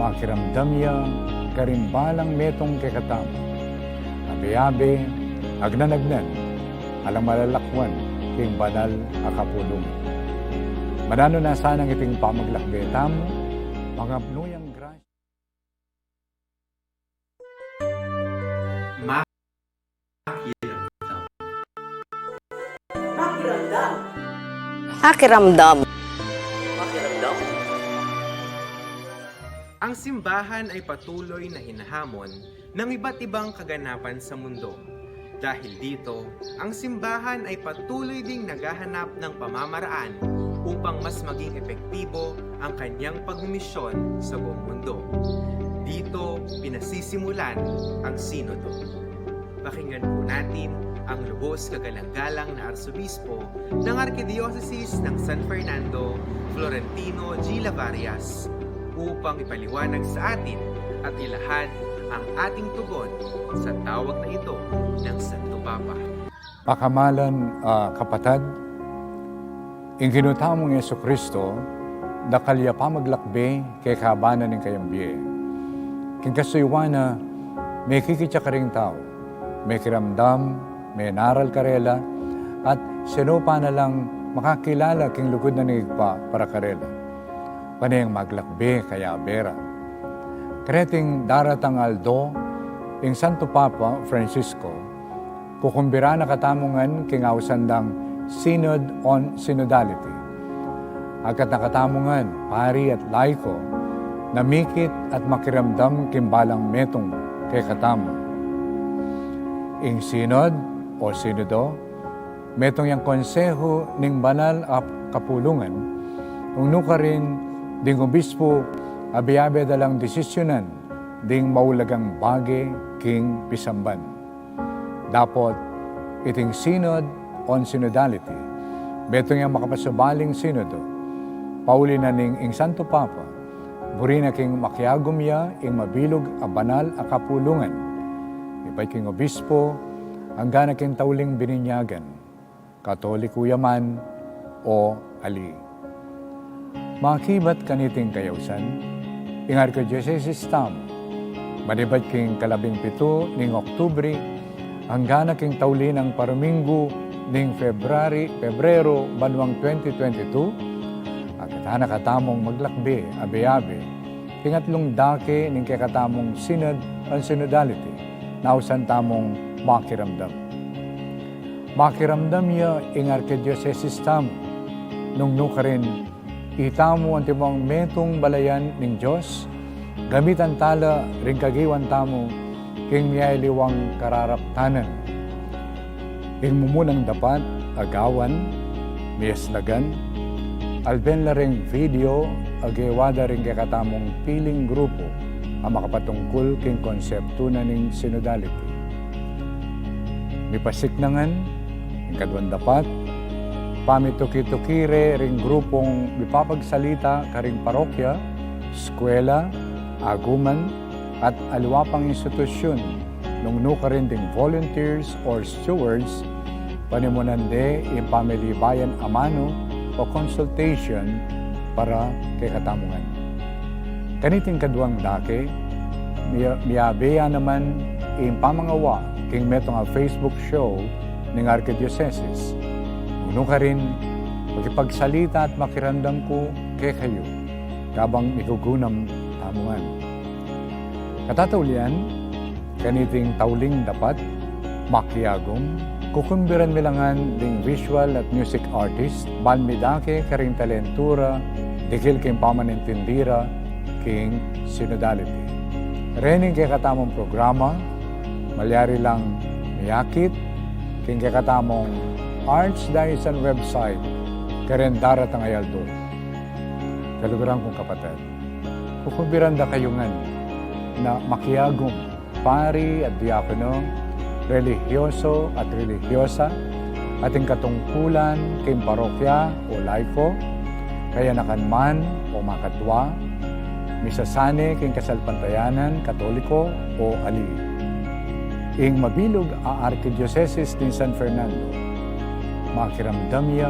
makiramdamya, karimbalang metong kekatam, abe-abe, agnanagnan, alang malalakwan, king banal akapulong. Manano na sanang iting pamaglakbetam, mga pnuyang grasya. Makiramdam. Pakiramdam. Makiramdam. Ang simbahan ay patuloy na hinahamon ng iba't ibang kaganapan sa mundo. Dahil dito, ang simbahan ay patuloy ding naghahanap ng pamamaraan upang mas maging epektibo ang kanyang pagmisyon sa buong mundo. Dito, pinasisimulan ang sinodo. Pakinggan po natin ang lubos kagalang-galang na Arsobispo ng Archdiocese ng San Fernando, Florentino G. Lavarias, upang ipaliwanag sa atin at ilahad ang ating tugon sa tawag na ito ng Santo Papa. Pakamalan, kapatid, ing ginutamong Yesu Kristo, dakalya pa maglakbe kay kabanan ng kayambiye. King kasuywana, may kikitya ka ring tao, may kiramdam, may naral karela, at sino pa na lang makakilala king lugod na nigpa para karela. Panayang maglakbe kaya bera. Kreting daratang aldo, ing Santo Papa Francisco, kukumbira na katamungan king ausandang Synod on Synodality. Agkat nakatamungan, pari at laiko, namikit at makiramdam kimbalang metong kay katamo. Ing Synod o Synodo, metong yang konseho ning banal at kapulungan, kung nuka rin ding obispo, abiabe dalang desisyonan, ding maulagang bage king pisamban. Dapot, iting Synod on Synodality, betong yang makapasubaling Synodo, pauli na ning ing Santo Papa, buri na king makiagumya ing mabilog a banal a kapulungan, ibay king obispo, hanggang na king tauling bininyagan, Katoliko yaman o ali. Makibat kaniting kayawsan, ing Archdiocese tam, madibat king kalabing 7 ning Oktubre, hanggang na king taulin ang Paramingo ning Pebrero banwang 2022, at nakatamong maglakbe, abe-abe, tingatlong dake ning kakatamong Synod on Synodality, nausan tamong makiramdam. Makiramdam niya ing Archdiocese tam, nung nuka rin, itamo ang timong metong balayan ning Diyos, gamitan tala ring kagiwan tamo, king miyayliwang kararaptanan. Ing mumunang dapat, agawan, miyaslagan, alben la ring video, agewada ring kakatamong piling grupo, ang makapatungkol king konsepto na ning synodality. Mipasiknangan, ing kadwan dapat, pamituki-tukire ring grupong mipapagsalita karing parokya, eskwela, aguman, at aliwapang institusyon nung nuka rin ding volunteers or stewards, panimunande yung family bayan amano o consultation para kay katamungan. Kaniting kaduang dake, miyabeya naman yung pamangawa king metong a Facebook show ng Archdiocese. Nung ka rin, magipagsalita at makiramdam ko kay kayo, kabang ikugunam tamungan. Katataulian, kaniting tauling dapat, makiagom, kukumbiran milangan ding visual at music artist, balmidake karing talentura, dikil king pamanintindira, king synodality. Rening kay katamong programa, malyari lang miyakit, king kay katamong Archdiocese website, karen daratang ayaldo. Kaluguran kong kapatid, kukumbiran da kayungan na makiagom, pari at diakono, religyoso at religyosa, ating katungkulan king parokya o laiko, kaya nakanman o makatwa, misasane king kasalpantayanan, Katoliko o ali. Ing mabilog a Archdiocese din San Fernando, makiramdamya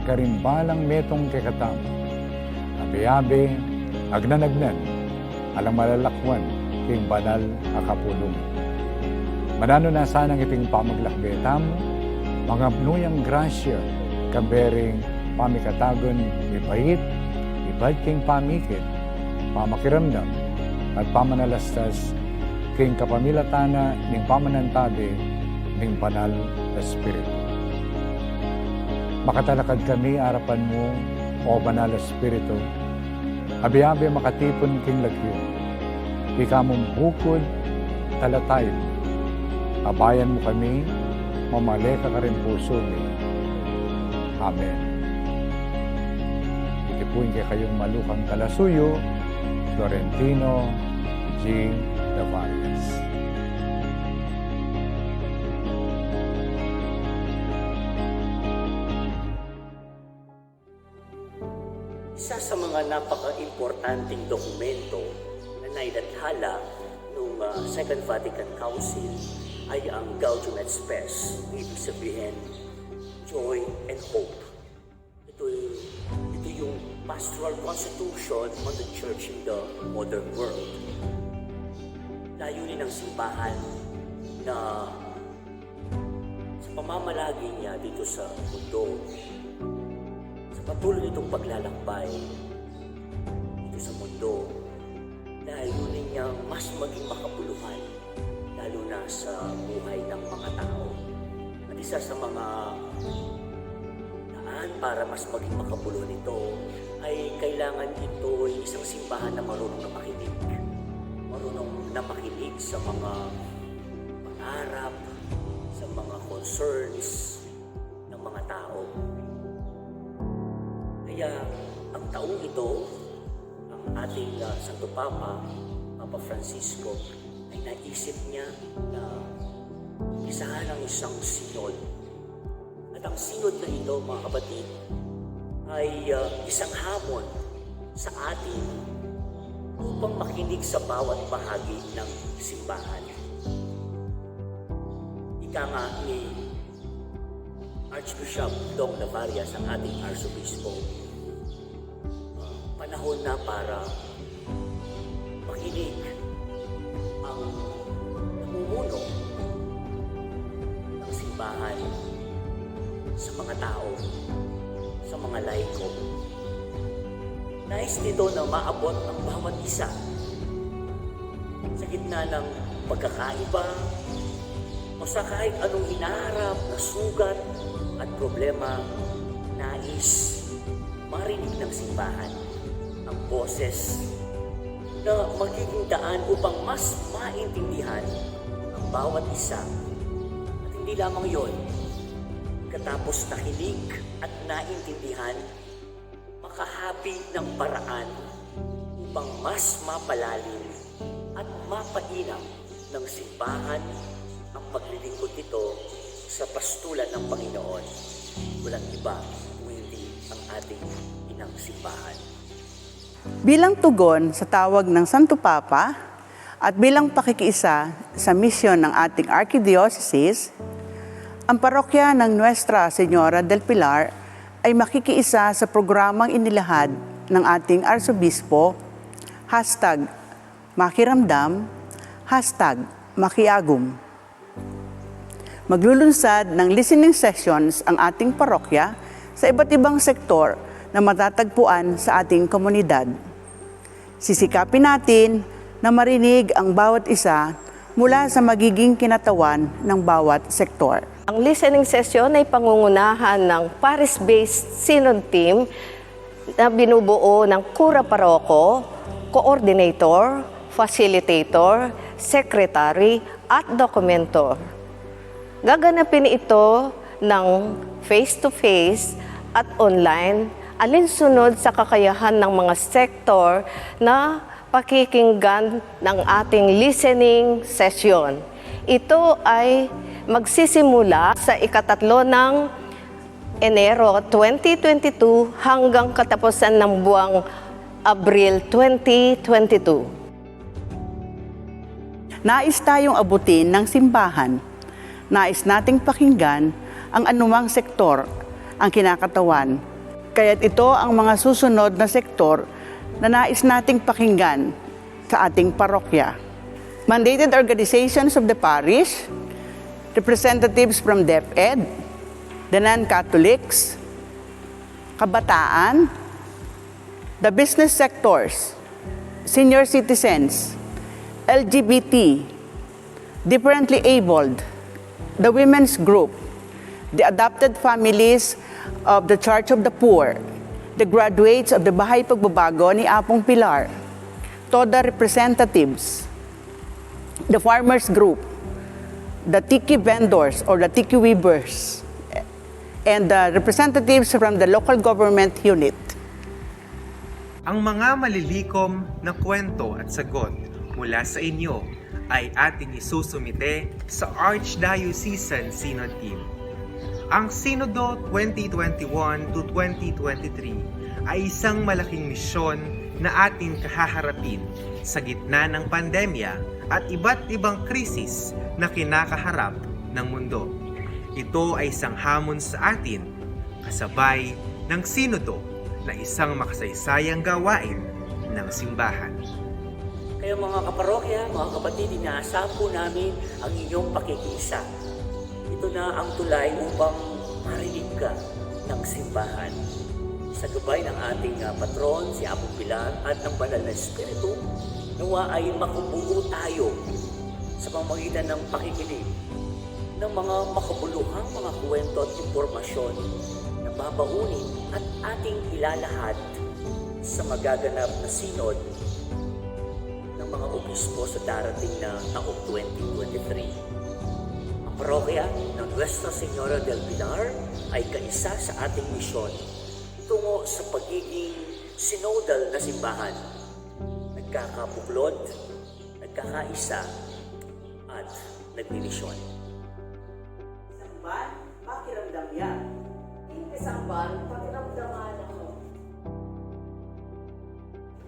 karimbalang metong kekatam, abe-abe, agnanagnan, alang malalakwan king banal akapulong. Manano na sanang iting pamaglakbetam, mga nuyang grasya, kabering pamikatagon, ipait, ibad king pamikit, pamakiramdam, at pamanalastas, king kapamilatana, ning pamanantabi, ning banal na Espiritu. Makatalakad kami harapan mo, o banal na Espiritu, abi-abi makatipon king lagyo, ikamong bukod, talatay, abayan mo kami, mamaleka ka rin puso ni. Amen. Itipuin kay kayong malukang kalasuyo, Florentino G. Tavares. Isa sa mga napaka-importanting dokumento na nailathala noong Second Vatican Council ay ang Gaudium et Spes, ibig sabihin, joy and hope. Ito yung pastoral constitution on the church in the modern world. Layunin ng simbahan na sa pamamalagi niya dito sa mundo, sa patuloy nitong paglalakbay dito sa mundo, layunin niya mas maging makabuluhan, lalo na sa buhay ng mga tao. At isa sa mga daan para mas maging makabuluhan ito ay kailangan ito ay isang simbahan na marunong na makinig. Marunong na makinig sa mga pangarap, sa mga concerns ng mga tao. Kaya ang taong ito, ang ating Santo Papa, Papa Francisco, ay naisip niya na isahan ang isang sinod. At ang sinod na ito, mga kapatid, ay isang hamon sa atin upang makinig sa bawat bahagi ng simbahan. Ika nga ni Archbishop Dong Navarias, ang ating Arsobispo, panahon na para makinig ang namumuno ng simbahan sa mga tao, sa mga laiko. Nais nito na maabot ang bawat isa sa gitna ng pagkakaiba o sa kahit anong hinaharap na sugat at problema. Nais marinig ng simbahan ang boses na magiging daan upang mas maintindihan ang bawat isa. At hindi lamang yon, katapos nakinig at naintindihan, makahabi ng paraan upang mas mapalalim at mapainam ng simbahan ang paglilingkod nito sa pastulan ng Panginoon. Walang iba kung hindi ang ating inang simbahan. Bilang tugon sa tawag ng Santo Papa at bilang pakikiisa sa misyon ng ating Archdiocese, ang parokya ng Nuestra Señora del Pilar ay makikiisa sa programang inilahad ng ating Arsobispo, #makiramdam, #makiagum. Maglulunsad ng listening sessions ang ating parokya sa iba't ibang sektor na matatagpuan sa ating komunidad. Sisikapin natin na marinig ang bawat isa mula sa magiging kinatawan ng bawat sektor. Ang listening session ay pangungunahan ng Paris-based Synod Team na binubuo ng Kura Paroko, Coordinator, Facilitator, Secretary at Documentor. Gaganapin ito ng face-to-face at online, alinsunod sa kakayahan ng mga sektor na pakikinggan ng ating listening session. Ito ay magsisimula sa ikatatlo ng Enero 2022 hanggang katapusan ng buwang Abril 2022. Nais tayong abutin ng simbahan. Nais nating pakinggan ang anumang sektor ang kinakatawan. Kaya't ito ang mga susunod na sektor na nais nating pakinggan sa ating parokya. Mandated organizations of the parish, representatives from DepEd, the non-Catholics, kabataan, the business sectors, senior citizens, LGBT, differently abled, the women's group, the adopted families of the Church of the Poor, the graduates of the Bahay Pagbabago ni Apong Pilar, TODA representatives, the farmers group, the tiki vendors or the tiki weavers, and the representatives from the local government unit. Ang mga malilikom na kwento at sagot mula sa inyo ay ating isusumite sa Archdiocesan Synod Team. Ang Sinodo 2021 to 2023 ay isang malaking misyon na ating kahaharapin sa gitna ng pandemya at iba't ibang krisis na kinakaharap ng mundo. Ito ay isang hamon sa atin, kasabay ng Sinodo na isang makasaysayang gawain ng simbahan. Kaya mga kaparokya, mga kapatid, inaasahan po namin ang inyong pakikiisa. Ito na ang tulay upang marinig ka ng simbahan. Sa gabay ng ating patron, si Apong Pilar, at ng Banal na Espiritu, nawa ay makubuo tayo sa pamamagitan ng pakikinig ng mga makabuluhang mga kwento at impormasyon na babaunin at ating ilalahad sa magaganap na sinod ng mga obispo sa darating na taong 2023. Ang parokya ng Nuestra Señora del Pilar ay kaisa sa ating misyon tungo sa pagiging synodal na simbahan, nagkakabuklod, nagkakaisa, at nagdimisyon. Isang ban, pakiramdam yan. Isang ban, pakiramdaman ako.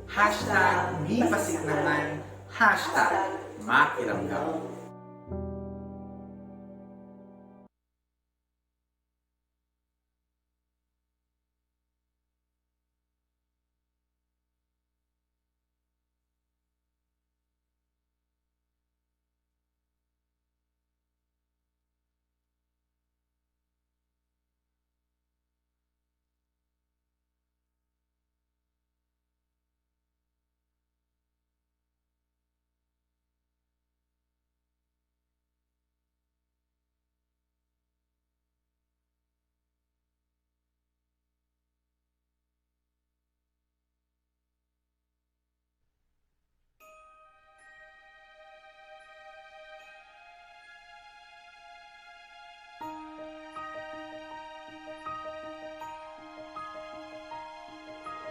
Hashtag di pasik naman, hashtag makiramdam.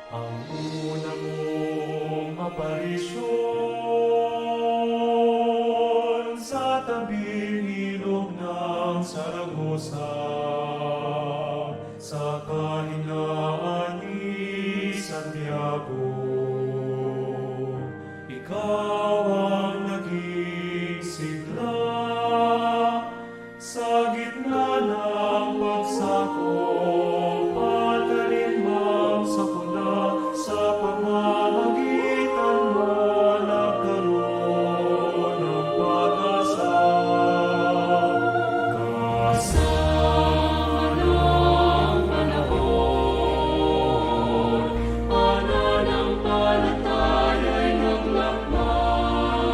Ang una mong aparisyon sa tabing ilog ng Saragosa, sa kahinaan ni Santiago. Ikaw ang naging sigla sa gitna ng pagsakop at alimbang sa pula. Sa pamamagitan mo nagkaroon ng pag-asa. Kasama ng panahon, pananampalataya'y naglakbay.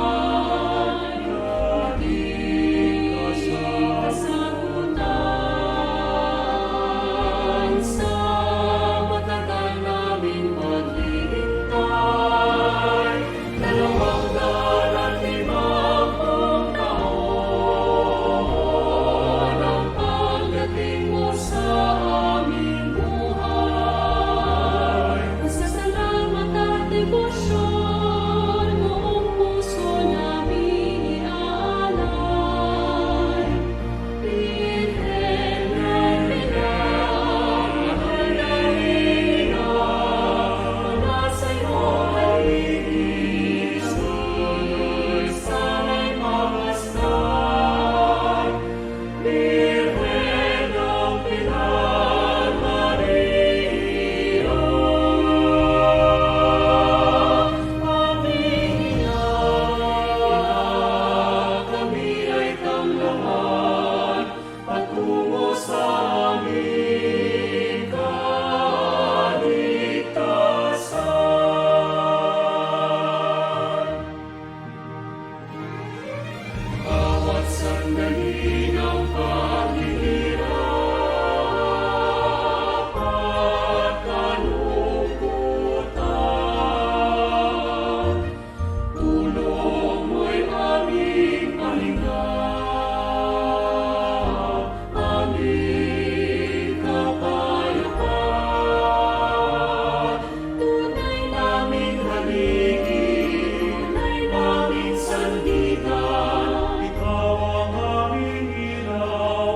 Ikaw ang aming ilaw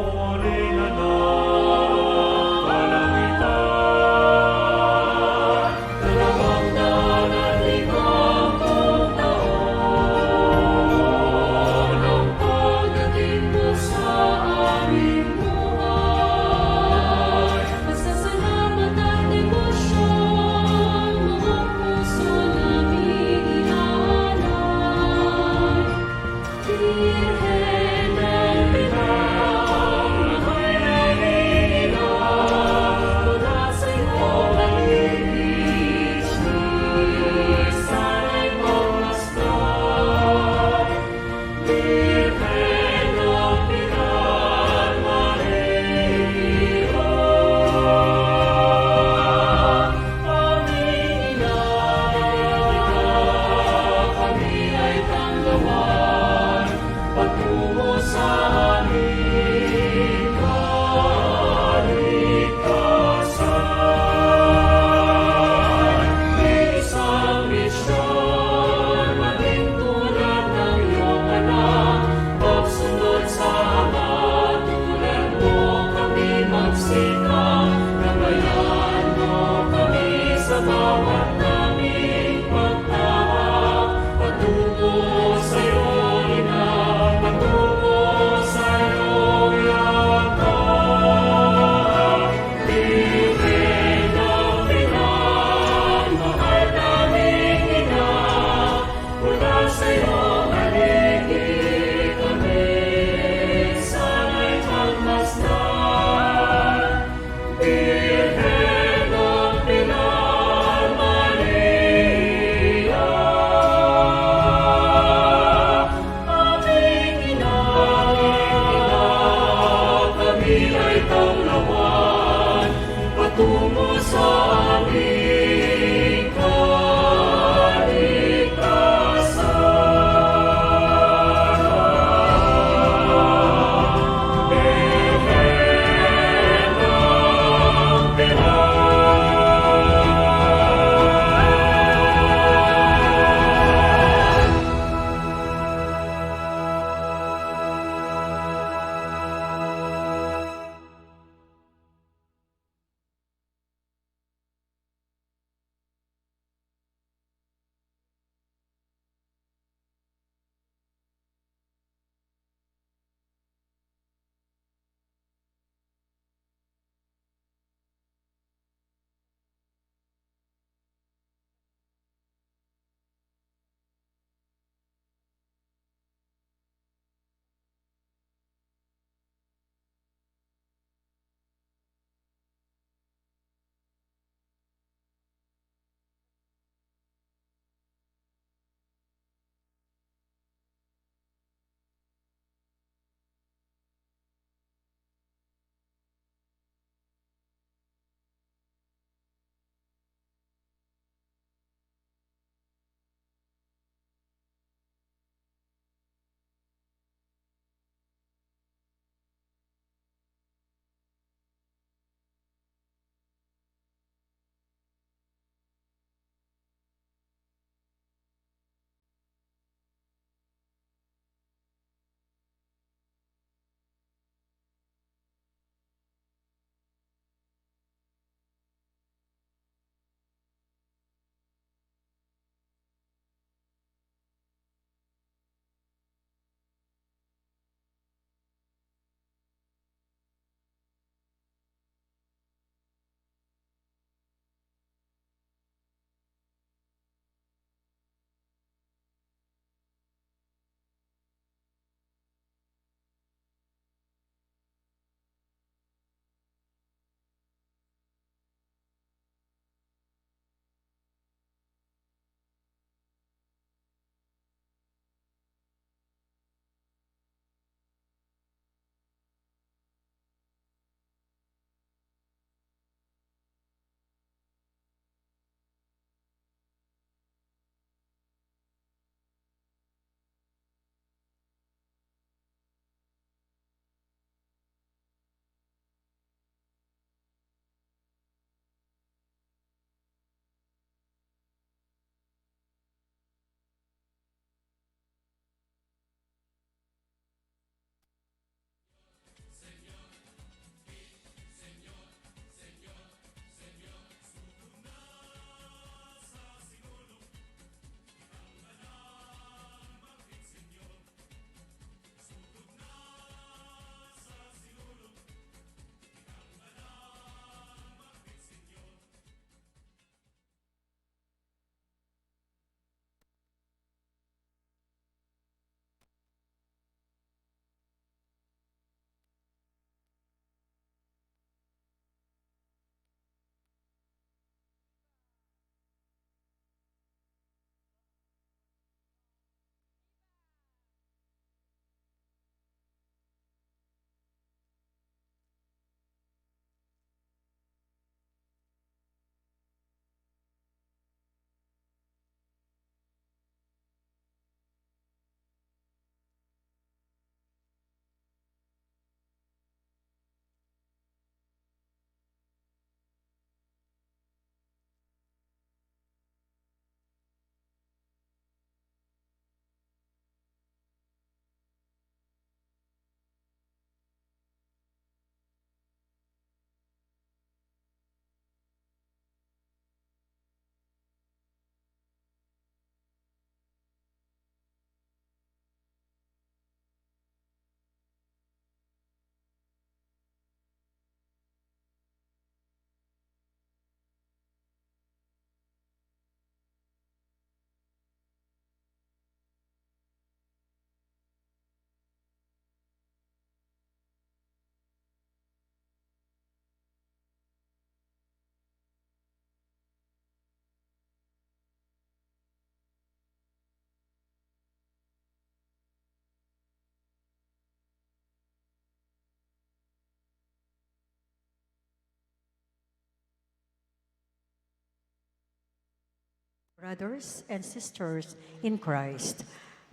Brothers and sisters in Christ,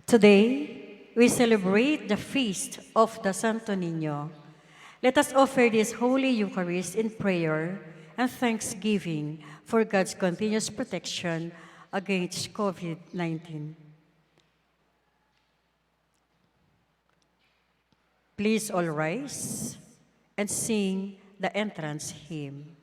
today we celebrate the feast of the Santo Niño. Let us offer this Holy Eucharist in prayer and thanksgiving for God's continuous protection against COVID-19. Please all rise and sing the entrance hymn.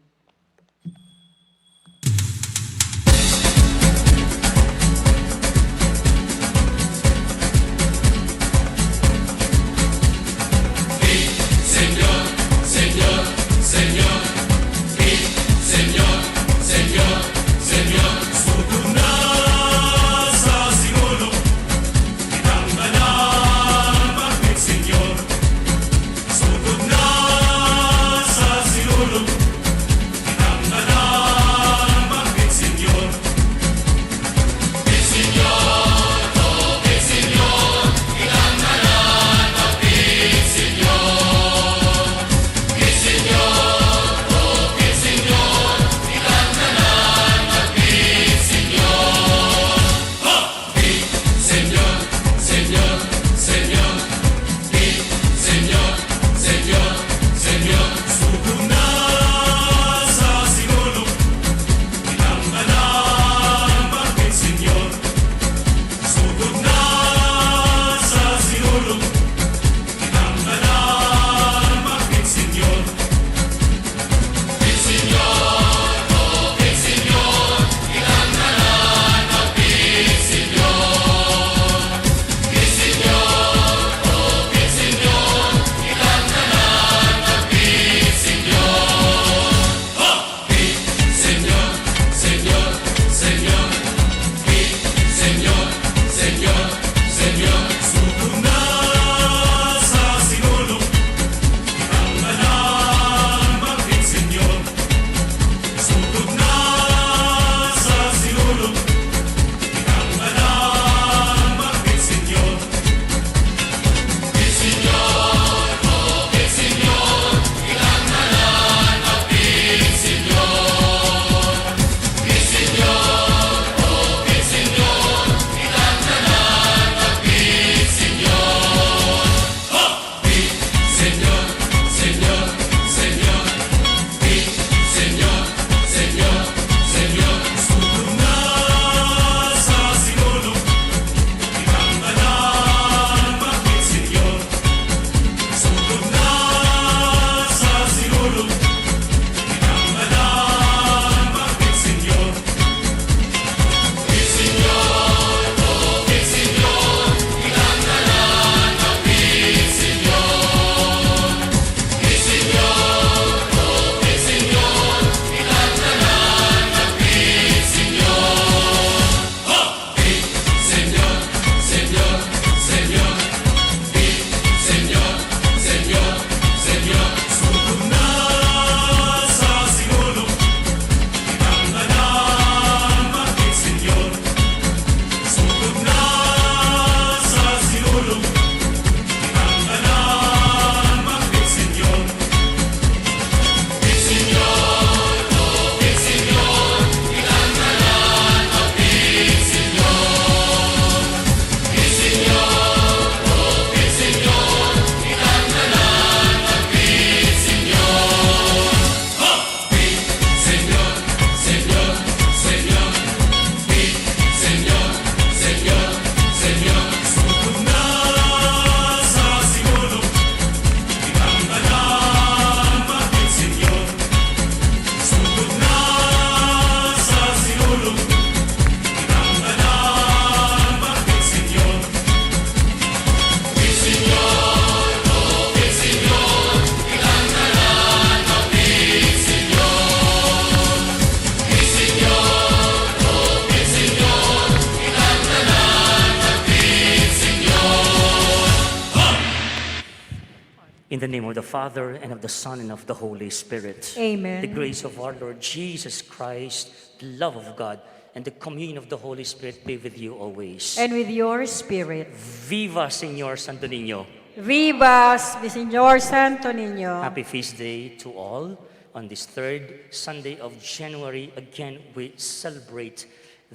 In the name of the Father, and of the Son, and of the Holy Spirit. Amen. The grace of our Lord Jesus Christ, the love of God, and the communion of the Holy Spirit be with you always. And with your spirit. Viva Señor Santo Niño! Viva Señor Santo Niño! Happy feast day to all. On this third Sunday of January, again we celebrate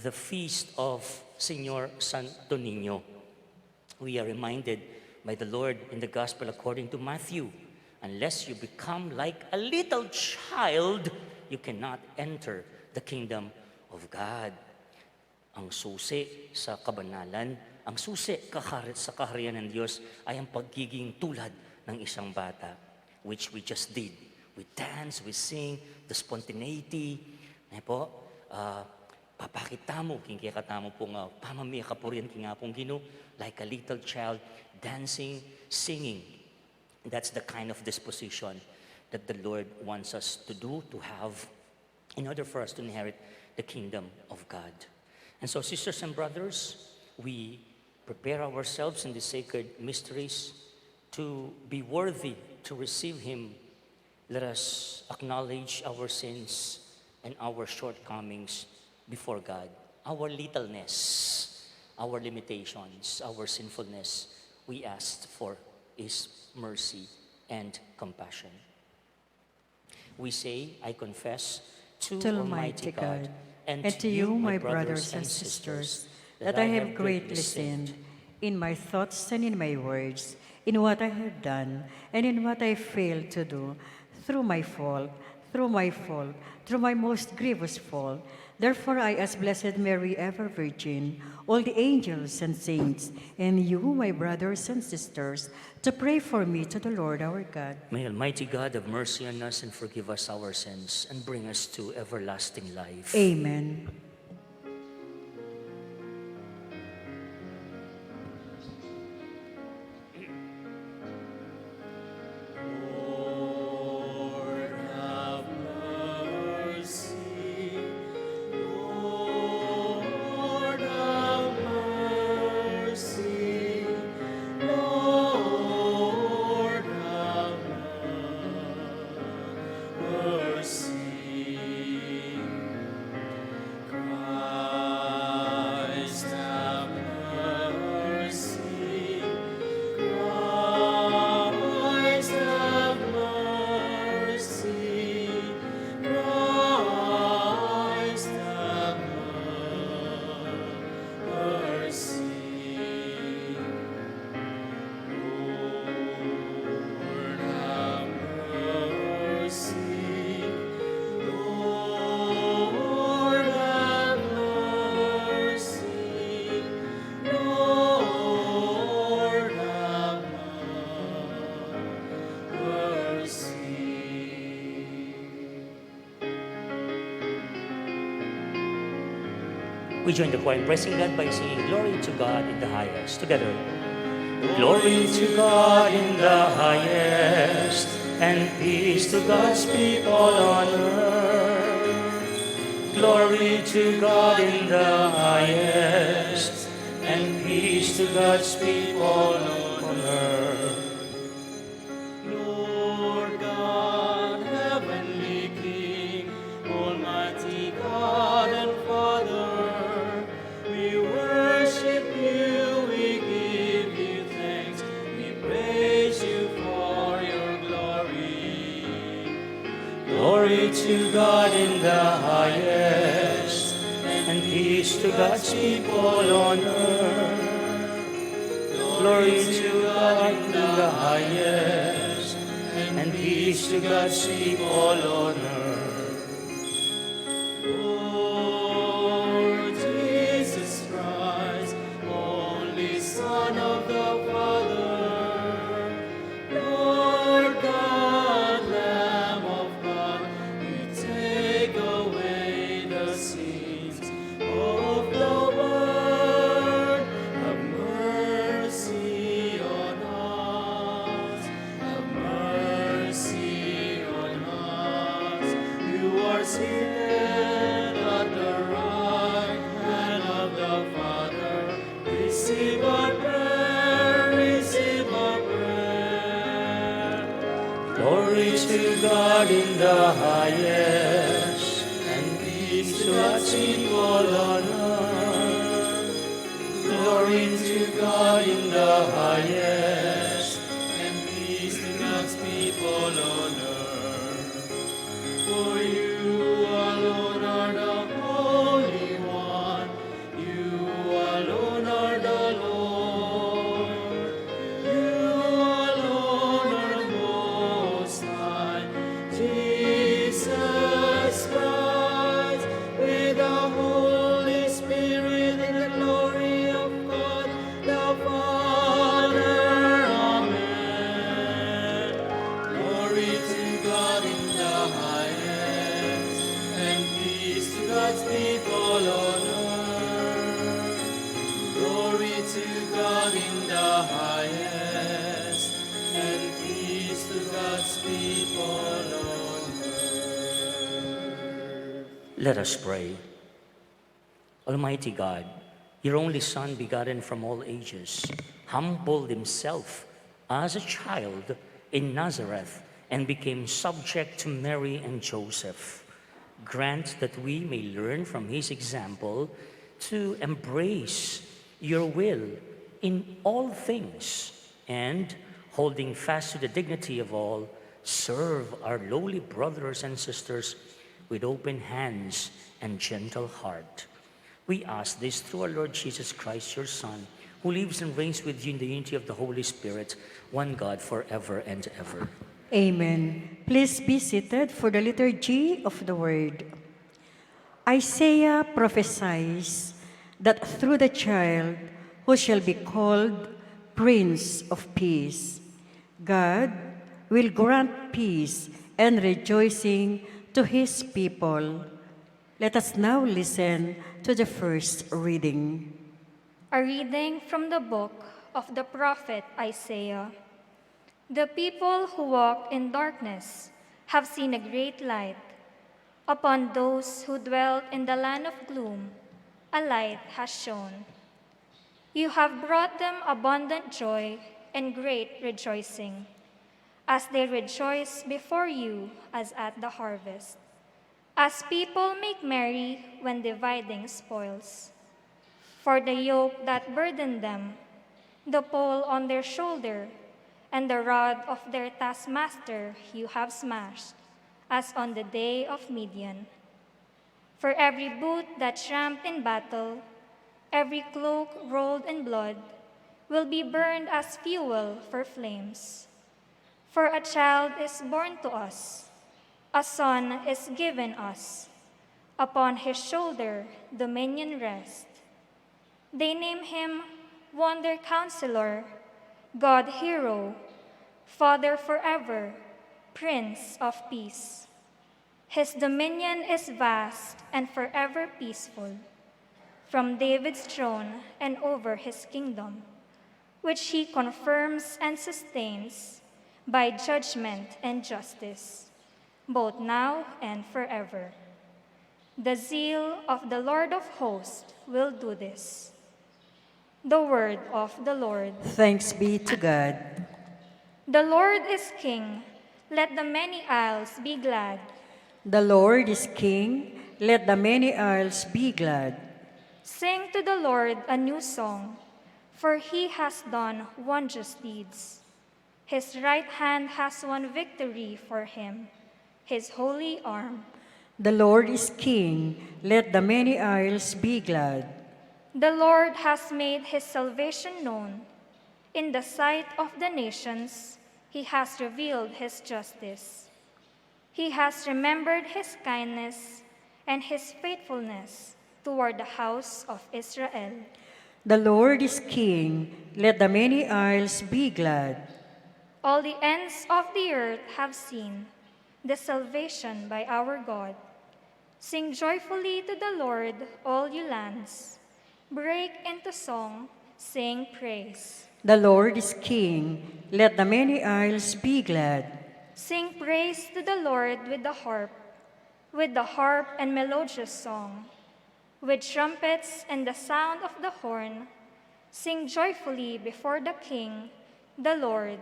the feast of Señor Santo Niño. We are reminded by the Lord in the Gospel according to Matthew, unless you become like a little child, you cannot enter the kingdom of God. Ang susi sa kabanalan, ang susi sa kaharian ng Diyos ay ang pagiging tulad ng isang bata, which we just did. We dance, we sing, the spontaneity. Ngayon po, papakita mo, kaya mo pong pamamiya ka po rin, kaya pong Ginoo, like a little child, dancing, singing. That's the kind of disposition that the Lord wants us to do, to have, in order for us to inherit the kingdom of God. And so, sisters and brothers, we prepare ourselves in the sacred mysteries to be worthy to receive Him. Let us acknowledge our sins and our shortcomings before God, our littleness, our limitations, our sinfulness. We ask for His mercy and compassion. We say, I confess to Almighty God and to you, my brothers and sisters, that I have greatly sinned in my thoughts and in my words, in what I have done and in what I failed to do, through my fault, through my most grievous fault. Therefore I, as Blessed Mary, ever Virgin, all the angels and saints, and you, my brothers and sisters, to pray for me to the Lord our God. May Almighty God have mercy on us and forgive us our sins and bring us to everlasting life. Amen. We join the choir in praising God by singing Glory to God in the highest. Together. Glory to God in the highest, and peace to God's people on earth. Glory to God in the highest, and peace to God's people on earth. Lord God, heavenly King, Almighty God and Father, we worship you, we give you thanks, we praise you for your glory. Glory to God in the highest, and peace to God's people on earth. Glory to God in the highest, and peace to God's people on earth. Lord Jesus Christ, only Son of the Father, Lord God, Lamb of God, you take away the sins of the world. Have mercy on us. Have mercy on us. You are seated at the right hand of the Father. Receive our prayer, receive our prayer. Glory to God in the highest, and peace to God's people on earth. Glory to God in the highest, And peace to God's people on earth. For you alone are the Holy One, Let us pray. Almighty God, your only Son, begotten from all ages, humbled himself as a child in Nazareth and became subject to Mary and Joseph. Grant that we may learn from his example to embrace your will in all things and, holding fast to the dignity of all, serve our lowly brothers and sisters with open hands and gentle heart. We ask this through our Lord Jesus Christ, your Son, who lives and reigns with you in the unity of the Holy Spirit, one God, forever and ever. Amen. Please be seated for the liturgy of the word. Isaiah prophesies that through the child who shall be called Prince of Peace, God will grant peace and rejoicing to his people. Let us now listen to the first reading. A reading from the book of the prophet Isaiah. The people who walk in darkness have seen a great light. Upon those who dwelt in the land of gloom, a light has shone. You have brought them abundant joy and great rejoicing, as they rejoice before you as at the harvest, as people make merry when dividing spoils. For the yoke that burdened them, the pole on their shoulder, and the rod of their taskmaster you have smashed, as on the day of Midian. For every boot that tramped in battle, every cloak rolled in blood, will be burned as fuel for flames. For a child is born to us, a son is given us. Upon his shoulder dominion rests. They name him Wonder Counselor, God Hero, Father forever, Prince of Peace. His dominion is vast and forever peaceful, from David's throne and over his kingdom, which he confirms and sustains by judgment and justice, both now and forever. The zeal of the Lord of hosts will do this. The word of the Lord. Thanks be to God. The Lord is King. Let the many isles be glad. The Lord is King. Let the many isles be glad. Sing to the Lord a new song, for he has done wondrous deeds. His right hand has won victory for him, his holy arm. The Lord is King. Let the many isles be glad. The Lord has made his salvation known. In the sight of the nations, he has revealed his justice. He has remembered his kindness and his faithfulness toward the house of Israel. The Lord is King. Let the many isles be glad. All the ends of the earth have seen the salvation by our God. Sing joyfully to the Lord, all you lands. Break into song, sing praise. The Lord is King. Let the many isles be glad. Sing praise to the Lord with the harp and melodious song, with trumpets and the sound of the horn. Sing joyfully before the King, the Lord.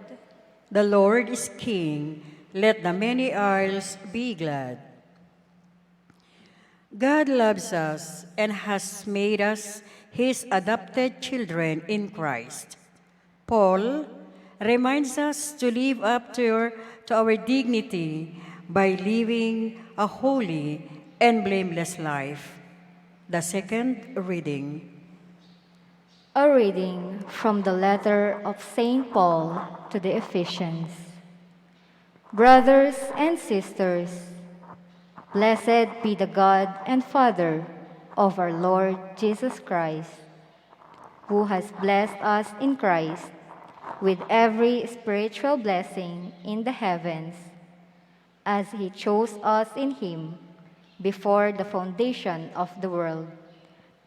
The Lord is King. Let the many isles be glad. God loves us and has made us his adopted children in Christ. Paul reminds us to live up to our dignity by living a holy and blameless life. The second reading. A reading from the letter of St. Paul to the Ephesians. Brothers and sisters, blessed be the God and Father of our Lord Jesus Christ, who has blessed us in Christ with every spiritual blessing in the heavens, as he chose us in him before the foundation of the world,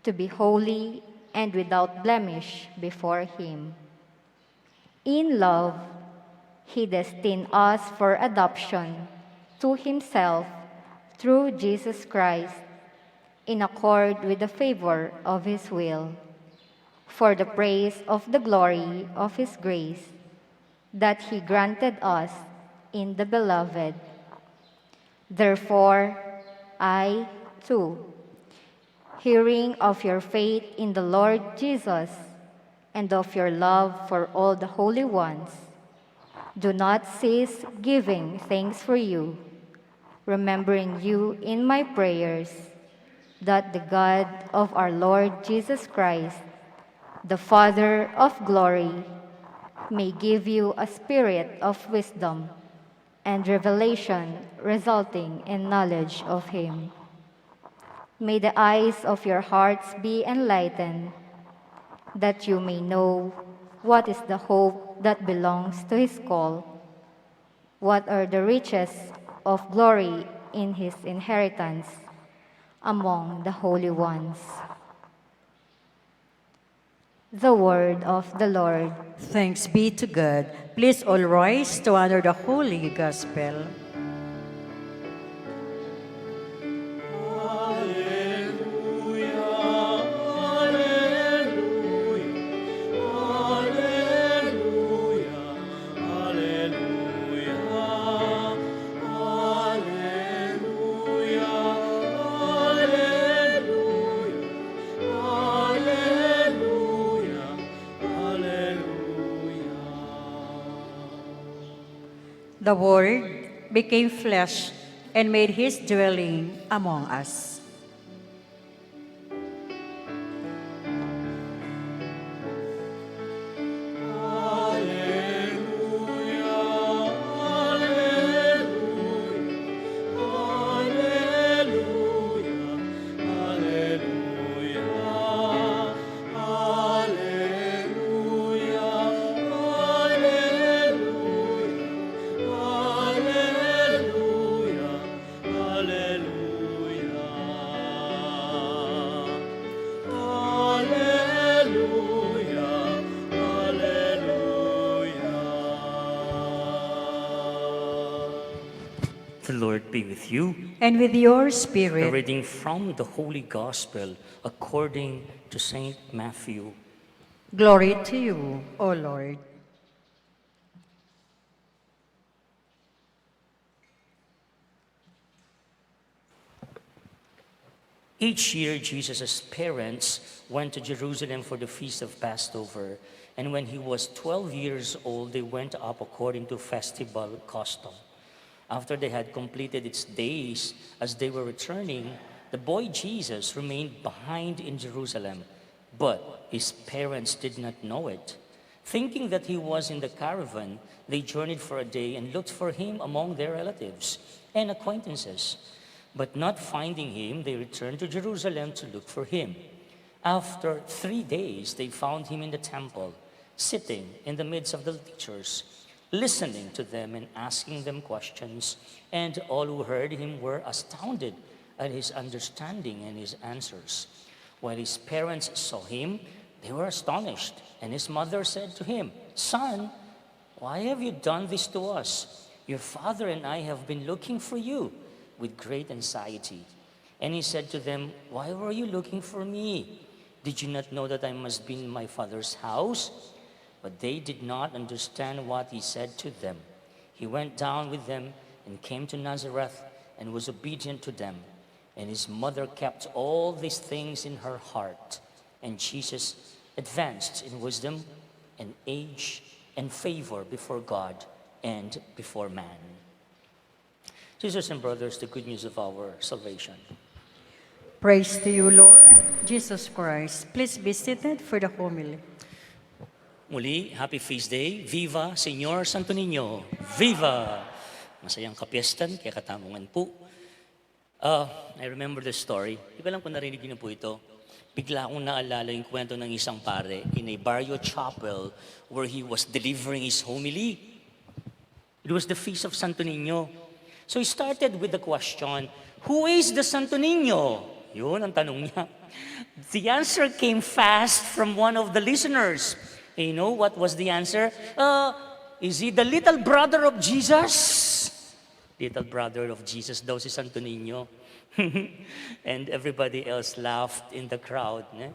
to be holy and without blemish before him. In love, he destined us for adoption to himself through Jesus Christ in accord with the favor of his will, for the praise of the glory of his grace, that he granted us in the Beloved. Therefore, I, too, hearing of your faith in the Lord Jesus and of your love for all the holy ones, do not cease giving thanks for you, remembering you in my prayers, that the God of our Lord Jesus Christ, the Father of glory, may give you a spirit of wisdom and revelation resulting in knowledge of him. May the eyes of your hearts be enlightened, that you may know what is the hope that belongs to his call, what are the riches of glory in his inheritance among the holy ones. The word of the Lord. Thanks be to God. Please all rise to honor the Holy Gospel. The Word became flesh and made his dwelling among us. The Lord be with you. And with your A spirit. reading from the Holy Gospel according to Saint Matthew. Glory to you, O Lord. Each year, Jesus' parents went to Jerusalem for the feast of Passover. And when he was 12 years old, they went up according to festival custom. After they had completed its days, as they were returning, the boy Jesus remained behind in Jerusalem, but his parents did not know it. Thinking that he was in the caravan, they journeyed for a day and looked for him among their relatives and acquaintances. But not finding him, they returned to Jerusalem to look for him. After 3 days, they found him in the temple, sitting in the midst of the teachers, listening to them and asking them questions. And all who heard him were astounded at his understanding and his answers. While his parents saw him, they were astonished. And his mother said to him, "Son, why have you done this to us? Your father and I have been looking for you with great anxiety." And he said to them, "Why were you looking for me? Did you not know that I must be in my father's house?" But they did not understand what he said to them. He went down with them and came to Nazareth and was obedient to them. And his mother kept all these things in her heart. And Jesus advanced in wisdom and age and favor before God and before man. Sisters and brothers, the good news of our salvation. Praise to you, Lord Jesus Christ. Please be seated for the homily. Muli, happy feast day. Viva Señor Santo Niño. Viva! Masayang kapiestan, kaya katamungan po. I remember the story. Hindi ko alam kung narinig niyo po ito. Bigla akong naalala yung kwento ng isang pare in a barrio chapel where he was delivering his homily. It was the feast of Santo Niño. So he started with the question, who is the Santo Niño? Yun ang tanong niya. The answer came fast from one of the listeners. And you know what was the answer? Is he the little brother of Jesus? Little brother of Jesus daw si Santo Niño. And everybody else laughed in the crowd. Ne?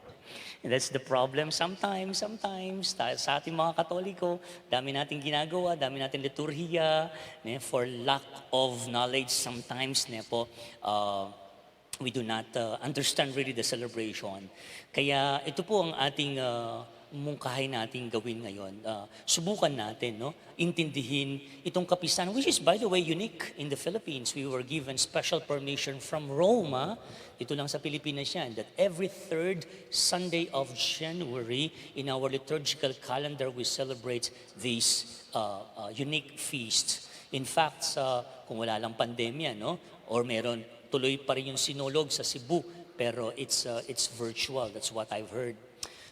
And that's the problem sometimes, sa ating mga Katoliko, dami nating ginagawa, dami nating liturhiya, ne, for lack of knowledge sometimes, ne po, we do not understand really the celebration. Kaya ito po ang ating mungkahay nating gawin ngayon. Subukan natin, no? Intindihin itong kapistahan, which is, by the way, unique in the Philippines. We were given special permission from Rome, ito lang sa Pilipinas yan, that every third Sunday of January, in our liturgical calendar, we celebrate this unique feast. In fact, kung wala lang pandemya, no? Or meron, tuloy pa rin yung sinolog sa Cebu, pero it's virtual. That's what I've heard.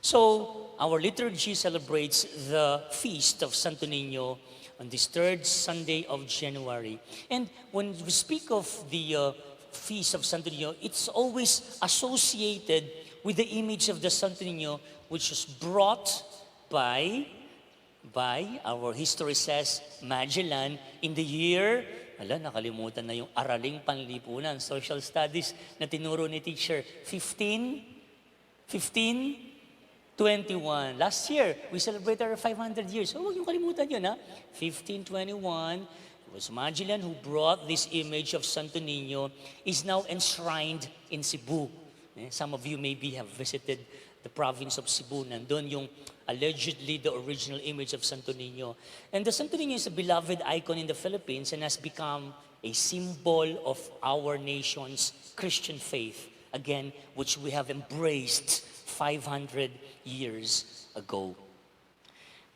So, our liturgy celebrates the feast of Santo Niño on this third Sunday of January. And when we speak of the feast of Santo Niño, it's always associated with the image of the Santo Niño, which was brought by our history says, Magellan in the year, nakalimutan na yung Araling Panlipunan, Social Studies na tinuro ni teacher, 1521. Last year, we celebrated our 500 years. So huwag yung kalimutan yun, ha? 1521, it was Magellan who brought this image of Santo Niño, is now enshrined in Cebu. Some of you maybe have visited the province of Cebu. Nandun yung allegedly the original image of Santo Niño. And the Santo Niño is a beloved icon in the Philippines and has become a symbol of our nation's Christian faith, again, which we have embraced 500 years ago.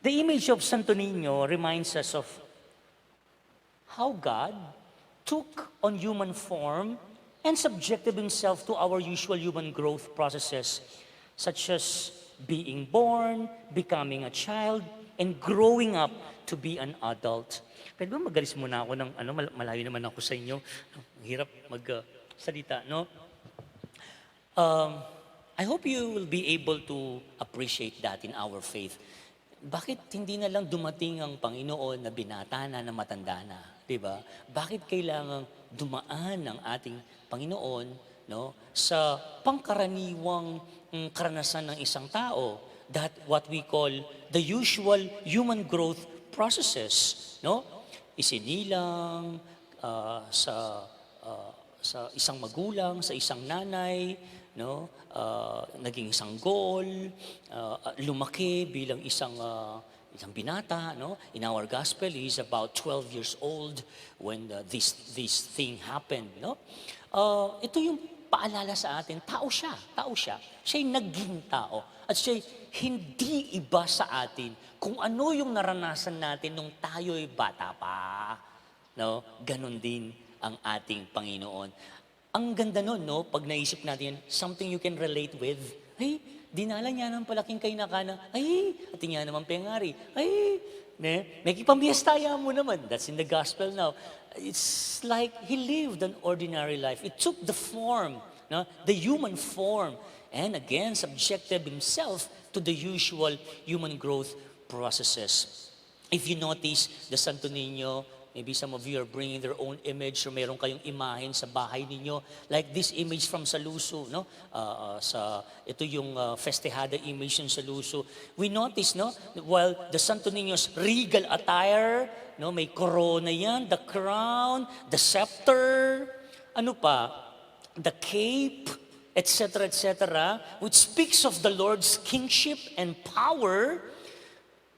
The image of Santo Niño reminds us of how God took on human form and subjected himself to our usual human growth processes, such as being born, becoming a child, and growing up to be an adult. Pwede ba magalis muna ako ng malayo naman ako sa inyo. Hirap magsalita, no? I hope you will be able to appreciate that in our faith. Bakit hindi na lang dumating ang Panginoon na binata na matanda na? Diba? Bakit kailangang dumaan ang ating Panginoon, no, sa pangkaraniwang karanasan ng isang tao, that what we call the usual human growth processes, no? Isinilang sa isang magulang, sa isang nanay, no? Naging sanggol, lumaki bilang isang binata, no? In our gospel, he's about 12 years old when this thing happened, no? Ito yung paalala sa atin, tao siya. Siya'y naging tao. At siya'y hindi iba sa atin kung ano yung naranasan natin nung tayo'y bata pa. No? Ganon din ang ating Panginoon. Ang ganda nun, no? Pag naisip natin, something you can relate with. Ay, dinala niya ng palaking kainakana. Ay, at niya naman pengari. Ay, may kipamiyastaya mo naman. That's in the gospel now. It's like he lived an ordinary life. It took the form, no? The human form, and again, subjected himself to the usual human growth processes. If you notice, the Santo Niño, maybe some of you are bringing their own image or meron kayong imahen sa bahay ninyo. Like this image from Saluso, no? Ito yung festejada image ng Saluso. We notice, no? While the Santo Niño's regal attire, no? May corona yan, the crown, the scepter, ano pa? The cape, etc., which speaks of the Lord's kingship and power.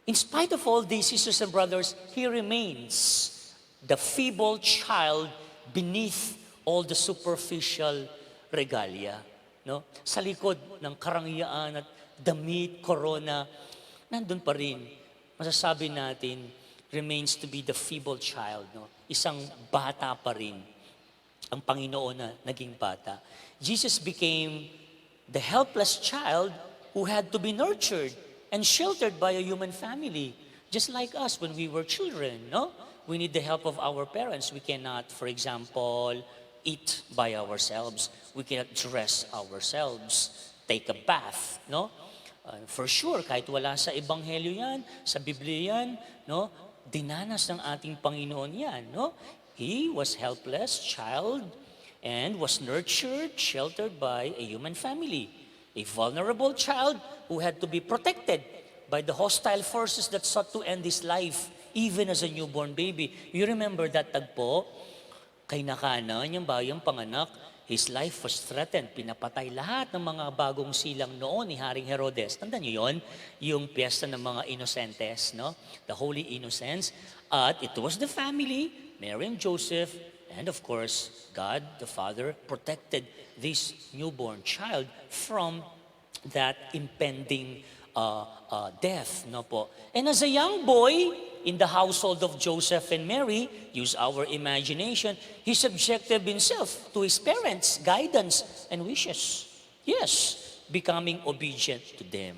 In spite of all these, sisters and brothers, he remains the feeble child beneath all the superficial regalia. No? Sa likod ng karangyaan at damit, corona, nandun pa rin. Masasabi natin, remains to be the feeble child. No? Isang bata pa rin ang Panginoon na naging bata. Jesus became the helpless child who had to be nurtured and sheltered by a human family. Just like us when we were children, no? We need the help of our parents. We cannot, for example, eat by ourselves. We cannot dress ourselves, take a bath, no? For sure, kahit wala sa Ebanghelyo yan, sa Biblia yan, no? Dinanas ng ating Panginoon yan, no? He was helpless child and was nurtured, sheltered by a human family. A vulnerable child who had to be protected by the hostile forces that sought to end his life, even as a newborn baby. You remember that tagpo? Kay Nakana, yung bayang panganak, his life was threatened. Pinapatay lahat ng mga bagong silang noon ni Haring Herodes. Tandaan niyo yon? Yung piyesta ng mga Innocentes, no? The Holy Innocents. At it was the family, Mary and Joseph, and of course, God, the Father, protected this newborn child from that impending death, no po? And as a young boy, in the household of Joseph and Mary, use our imagination, he subjected himself to his parents' guidance and wishes. Yes, becoming obedient to them.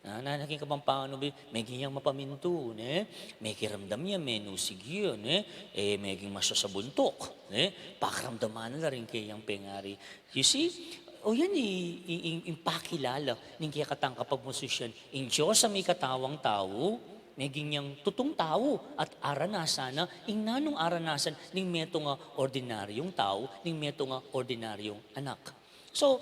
Nanaking ka bang paano, may ganyang mapaminto, may kiramdam niya, may nusig yun, may ganyang masasabuntok, pakiramdaman na rin kayang pengari. You see, yan impakilala ng kaya katang kapag musisyan, in Diyos sa may katawang tao, may ganyang tutong tao at aranasan na nanong aranasan ng meto nga ordinaryong tao, ng meto nga ordinaryong anak. So,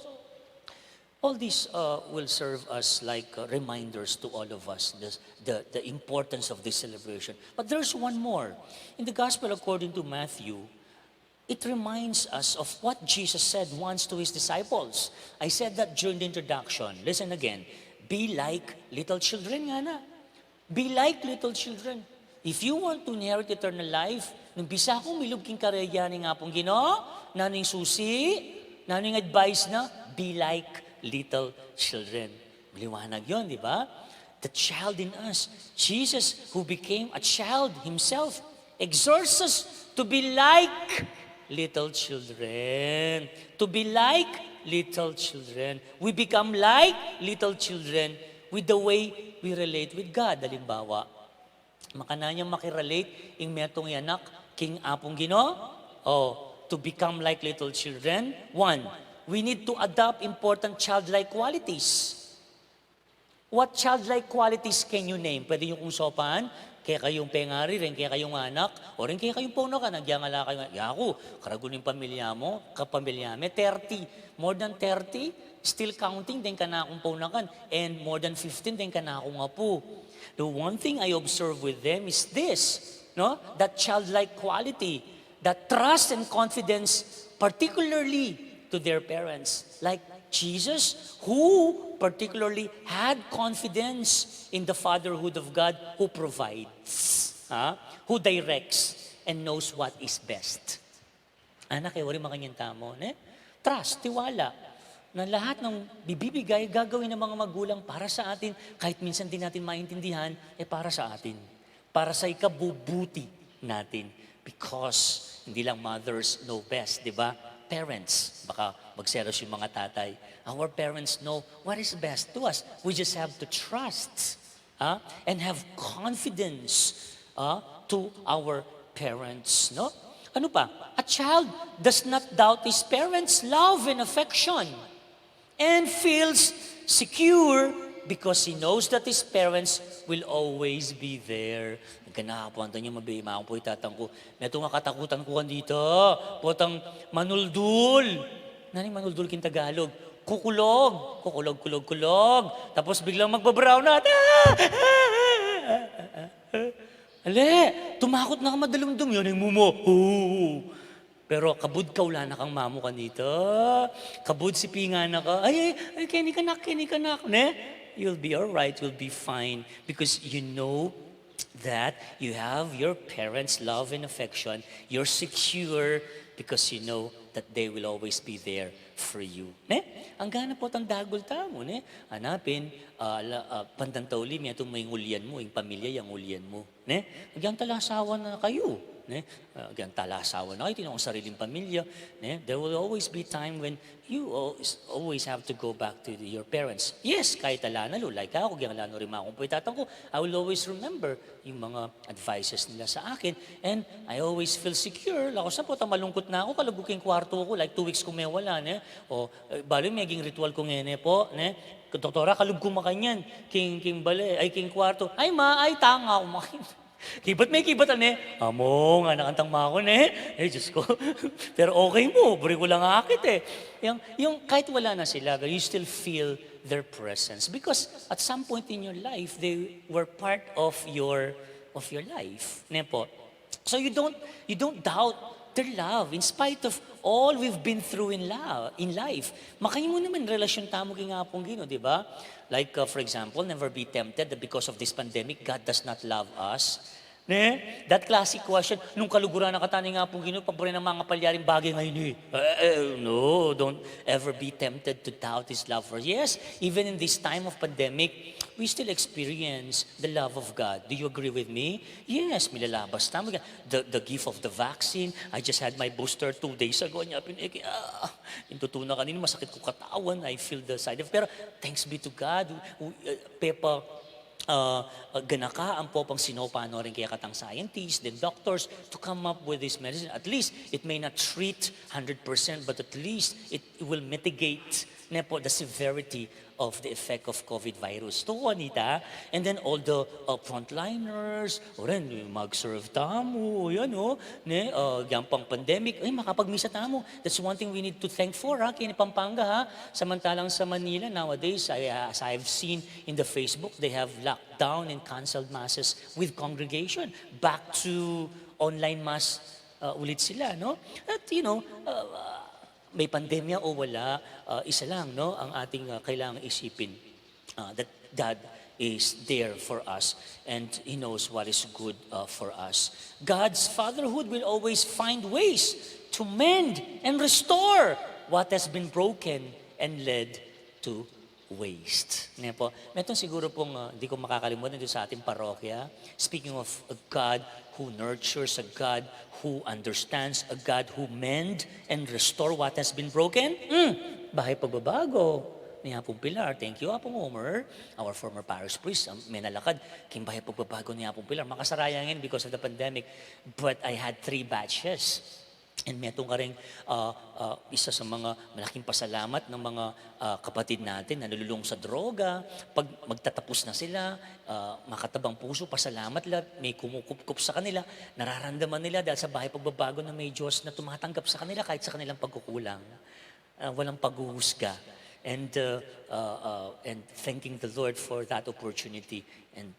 all these will serve us like reminders to all of us, the importance of this celebration. But there's one more. In the Gospel according to Matthew, it reminds us of what Jesus said once to His disciples. I said that during the introduction. Listen again. Be like little children nga na. Be like little children. If you want to inherit eternal life, nung bisa akong milog king kareya ni nga pong Ginoo, naning susi, naning advice na, be like little children. Liwanag yun, di ba? The child in us. Jesus, who became a child himself, exhorts us to be like little children. To be like little children. We become like little children with the way we relate with God. Halimbawa, makananyang makirelate ing metong yanak, king apong Ginoo, to become like little children. One, we need to adopt important childlike qualities. What childlike qualities can you name? Pwede nyo kung sopan, kaya kayong pengari, rin kaya kayong anak, o rin kaya kayong puno ka, nagyangala kayo, yaku, karagunin pamilya mo, kapamilya mo, 30, more than 30, still counting, din ka na akong punakan, and more than 15, din ka na akong apo. The one thing I observe with them is this, no? That childlike quality, that trust and confidence, particularly to their parents. Like Jesus, who particularly had confidence in the fatherhood of God, who provides, who directs, and knows what is best. Anak, wari makanyang tamo, trust, tiwala, na lahat ng bibibigay, gagawin ng mga magulang para sa atin, kahit minsan din natin maintindihan, para sa atin. Para sa ikabubuti natin. Because hindi lang mothers know best, di ba? Parents, baka magseros yung mga tatay. Our parents know what is best to us. We just have to trust and have confidence to our parents. No? Ano pa? A child does not doubt his parents' love and affection and feels secure because he knows that his parents will always be there. Nagkanahapuan niya mabima ako po itatang ko. Neto nga katakutan ko dito. Potang manuldul. Nani manuldul kin Tagalog? Kukulog. Kukulog, kulog, kulog. Tapos biglang magbabrown na. Ale, tumakot na ka madalumdum yun. Yung mumo. Pero kabud ka wala na kang mamo ka dito. Kabud si pinga na ka. Ay, kini ka nak. Ne? You'll be all right. You'll be fine. Because you know that you have your parents' love and affection. You're secure because you know that they will always be there for you. Ne? Ang gana po tang dagol tamo, ne? Hanapin, pandantawli, may itong may ngulyan mo, yung pamilya, yung ngulyan mo. Ne? Nagyang talasawa na kayo. Ne? Again, talasawa na kayo, tinakong sariling pamilya. Ne? There will always be time when you always have to go back to your parents. Yes, kahit alanalo, like ako, gyang alano rin mga kung itatang ko, I will always remember yung mga advices nila sa akin. And I always feel secure. Lako sa po, malungkot na ako, kalaguking kwarto ko, like 2 weeks kung may wala. Ne? O, bali, maging ritual ko ngayon po. Ne? Doktora, kalug ko makanyan. King bale, ay king kwarto. Ay ma, ay tanga ako makin. Kibat may kibatan eh. Amo nga nakantang makon eh. Eh, Diyos ko. Pero okay mo, buri ko lang akit eh. Yung kahit wala na sila, you still feel their presence. Because at some point in your life, they were part of your life. Ne po? So you don't doubt their love in spite of all we've been through in life. Makayo mo naman relasyon tamo kay nga pong Gino, di ba? Like for example, never be tempted that because of this pandemic, God does not love us. Ne? That classic question, nung kaluguran na katani nga pong Gino, pabore ng mga palyaring bagay ngayon eh. No, don't ever be tempted to doubt His love for us. Yes, even in this time of pandemic, we still experience the love of God. Do you agree with me? Yes, milalabas tamo. The gift of the vaccine. I just had my booster 2 days ago. Intutuna kanina, masakit ko katawan. I feel the side effect. Pero thanks be to God. Pepa, ganaka ang po pang sinopano rin kaya katang scientists, then doctors to come up with this medicine. At least it may not treat 100%, but at least it will mitigate po the severity of the effect of COVID virus. To Juanita, and then all the frontliners, o rin, mag-serve tamo, yan o, yan pang pandemic, ay makapag-misa tamo. That's one thing we need to thank for, kini Pampanga, ha. Samantalang sa Manila, nowadays, as I've seen in the Facebook, they have locked down and canceled masses with congregation. Back to online mass ulit sila, no? At, may pandemya o wala, isa lang, no, ang ating kailangang isipin, that God is there for us and He knows what is good for us. God's fatherhood will always find ways to mend and restore what has been broken and led to waste. Ngayon po, meron siguro pong di ko makakalimutan dito sa ating parokya. Speaking of a God who nurtures, a God who understands, a God who mend and restore what has been broken. Bahay pagbabago ni Apong Pilar. Thank you, Apong Homer, our former parish priest. May nalakad, king bahay pagbabago ni Apong Pilar. Makasarayangin because of the pandemic. But I had 3 batches. And metong ka rin isa sa mga malaking pasalamat ng mga kapatid natin na nalulung sa droga. Pag magtatapos na sila, makatabang puso, pasalamat lahat, may kumukup-kup sa kanila, nararamdaman nila dahil sa bahay pagbabago na may Diyos na tumatanggap sa kanila kahit sa kanilang pagkukulang. Walang paghuhusga. And thanking the Lord for that opportunity and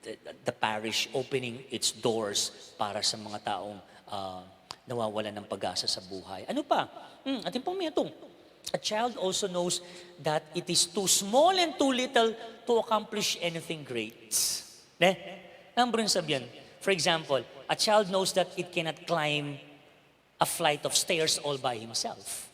the parish opening its doors para sa mga taong nawawala ng pag-asa sa buhay. Ano pa? Ating pong metong. A child also knows that it is too small and too little to accomplish anything great. Number sabihan. For example, a child knows that it cannot climb a flight of stairs all by himself.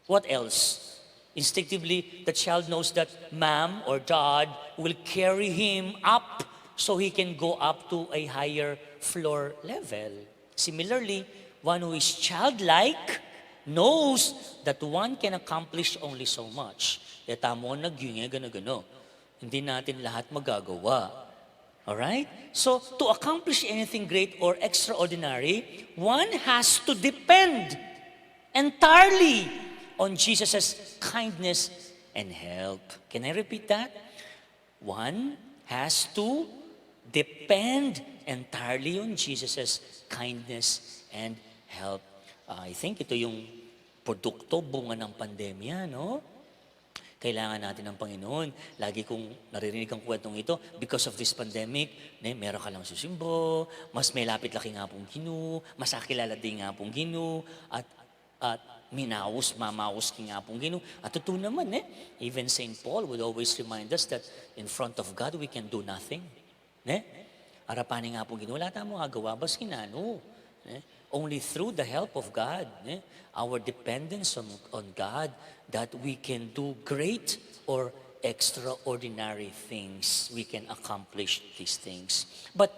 What else? Instinctively, the child knows that mom or dad will carry him up so he can go up to a higher floor level. Similarly, one who is childlike knows that one can accomplish only so much. Kaya tamo nagyunge gano-gano. Hindi natin lahat magagawa. Alright? So, to accomplish anything great or extraordinary, one has to depend entirely on Jesus' kindness and help. Can I repeat that? One has to depend entirely on Jesus' kindness and help. I think ito yung produkto, bunga ng pandemya, no? Kailangan natin ng Panginoon. Lagi kong naririnig ang kwentong ito, because of this pandemic, meron ka lang susimbo, mas may lapit laki nga pong Ginoo, mas akilala din nga pong Ginoo, at mamaus ki nga pong Ginoo. At totoo naman, even St. Paul would always remind us that in front of God, we can do nothing. Arapanin nga pong Ginoo, wala tayong magagawa, bas kinano. Only through the help of God, our dependence on God, that we can do great or extraordinary things. We can accomplish these things. But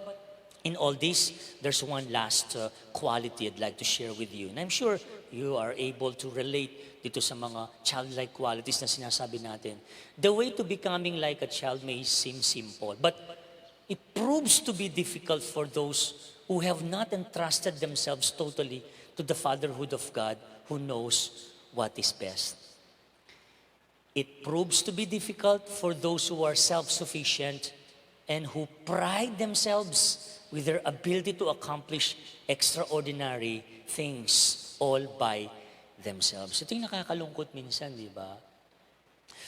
in all this, there's one last quality I'd like to share with you. And I'm sure you are able to relate dito sa mga childlike qualities na sinasabi natin. The way to becoming like a child may seem simple, but it proves to be difficult for those who have not entrusted themselves totally to the fatherhood of God who knows what is best. It proves to be difficult for those who are self-sufficient and who pride themselves with their ability to accomplish extraordinary things all by themselves. Ito yung nakakalungkot minsan, di ba?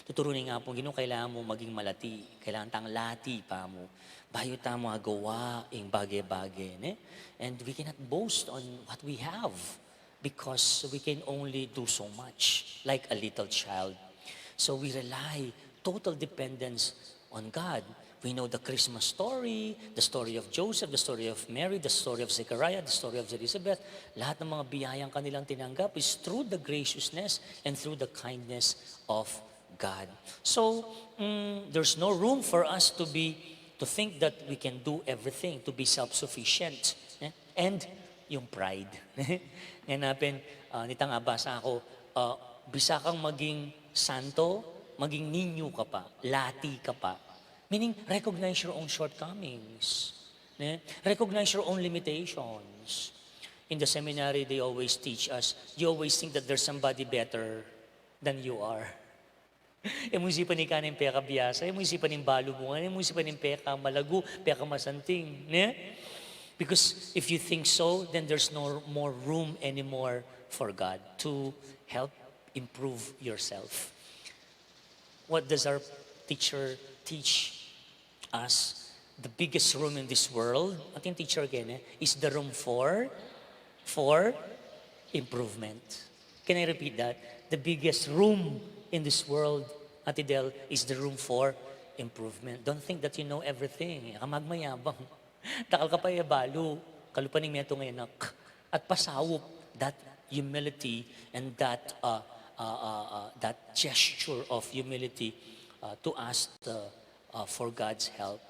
Tuturunin nga po, Ginoo, kailangan mo maging malati. Kailangan tang lati pa mo. Bayo tamo agawa ing bagay-bagay. Ne? And we cannot boast on what we have because we can only do so much like a little child. So we rely total dependence on God. We know the Christmas story, the story of Joseph, the story of Mary, the story of Zechariah, the story of Elizabeth. Lahat ng mga biyayang kanilang tinanggap is through the graciousness and through the kindness of God. So, there's no room for us to think that we can do everything, to be self-sufficient. And yung pride. Hanapin, nitang abasa ako, bisa kang maging santo, maging ninyo ka pa, lati ka pa. Meaning, recognize your own shortcomings. Recognize your own limitations. In the seminary, they always teach us, you always think that there's somebody better than you are. Yung isipan ni kanin peka biyasa, yung isipan ni balubungan, yung isipan ni peka malagu, peka masanting. Because if you think so, then there's no more room anymore for God to help improve yourself. What does our teacher teach us? The biggest room in this world, ating teacher again, is the room for improvement. Can I repeat that? The biggest room in this world, Ate Del, is the room for improvement. Don't think that you know everything. Kamagmayabang. Takal ka pa balo, kalupaning meto ngayon at pasawop that humility and that gesture of humility to ask for God's help.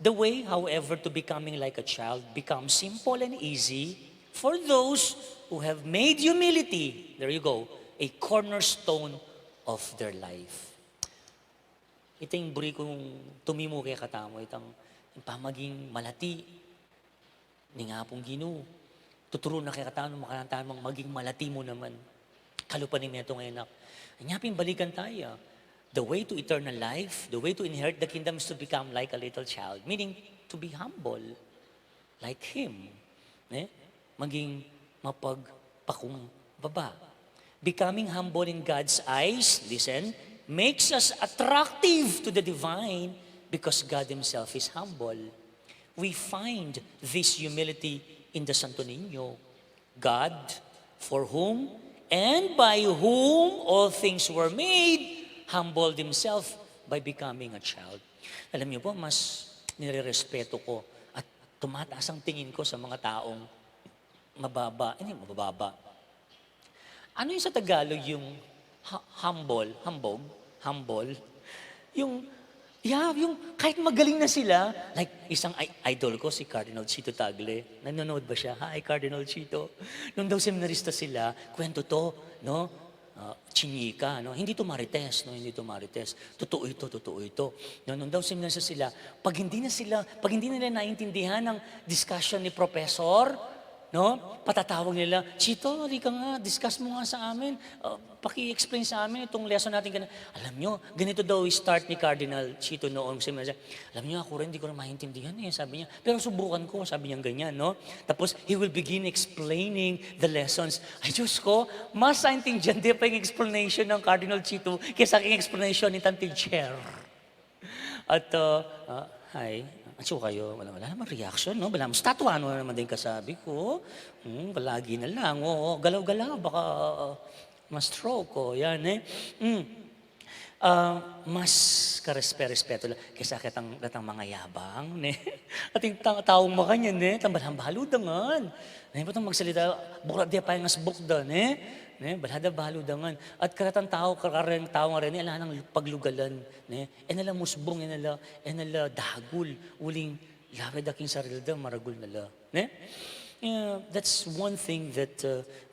The way, however, to becoming like a child becomes simple and easy for those who have made humility, there you go, a cornerstone of their life. Ito yung buri kong tumimo kay katamo, itang pamaging malati, ni nga pong Ginoo. Tuturo na kay katamo, makalantaan mong maging malati mo naman. Kalupanin mo ito ngayon. Anyapin, balikan tayo. The way to eternal life, the way to inherit the kingdom is to become like a little child. Meaning, to be humble, like Him. Maging mapagpakumbaba. Becoming humble in God's eyes, listen, makes us attractive to the divine because God Himself is humble. We find this humility in the Santo Niño. God, for whom and by whom all things were made, humbled Himself by becoming a child. Alam niyo po, mas nirerespeto ko at tumataas ang tingin ko sa mga taong mababa. Ano yung sa Tagalog yung humble? Yung kahit magaling na sila, like isang idol ko, si Cardinal Chito Tagle. Nanonood ba siya? Hi, Cardinal Chito. Nung daw seminarista sila, kwento to, no? Chinika, no? Hindi to marites. Totoo ito. No, nung daw seminarista sila, pag hindi nila naintindihan ng discussion ni Professor, no? Patatawag nila, Chito, halika nga, discuss mo nga sa amin. Paki-explain sa amin itong lesson natin. Alam nyo, ganito daw start ni Cardinal Chito noong seminar. Alam nyo, ako rin, hindi ko rin maintindihan sabi niya. Pero subukan ko, sabi niya ganyan, no? Tapos, he will begin explaining the lessons. Ay, Diyos ko, mas naintindihan din pa yung explanation ng Cardinal Chito kaysa aking explanation ni Tante Cher. At, hi, atso kayo, wala naman reaction, no? Wala, statwa ano naman din kasabi ko. Palagi na lang, galaw-galaw, baka ma-stroke ko, yan mas karespeto lang kaysa katang mga yabang, ating taong makanyan, tambalhan-bahaludangan. Patang magsalita, buklat di pa yung asbukda, balhada bahaludangan. At karatang tao nga rin, ala ng paglugalan, enala musbong, enala dagul, uling lapid aking sarilda, maragul nala. That's one thing that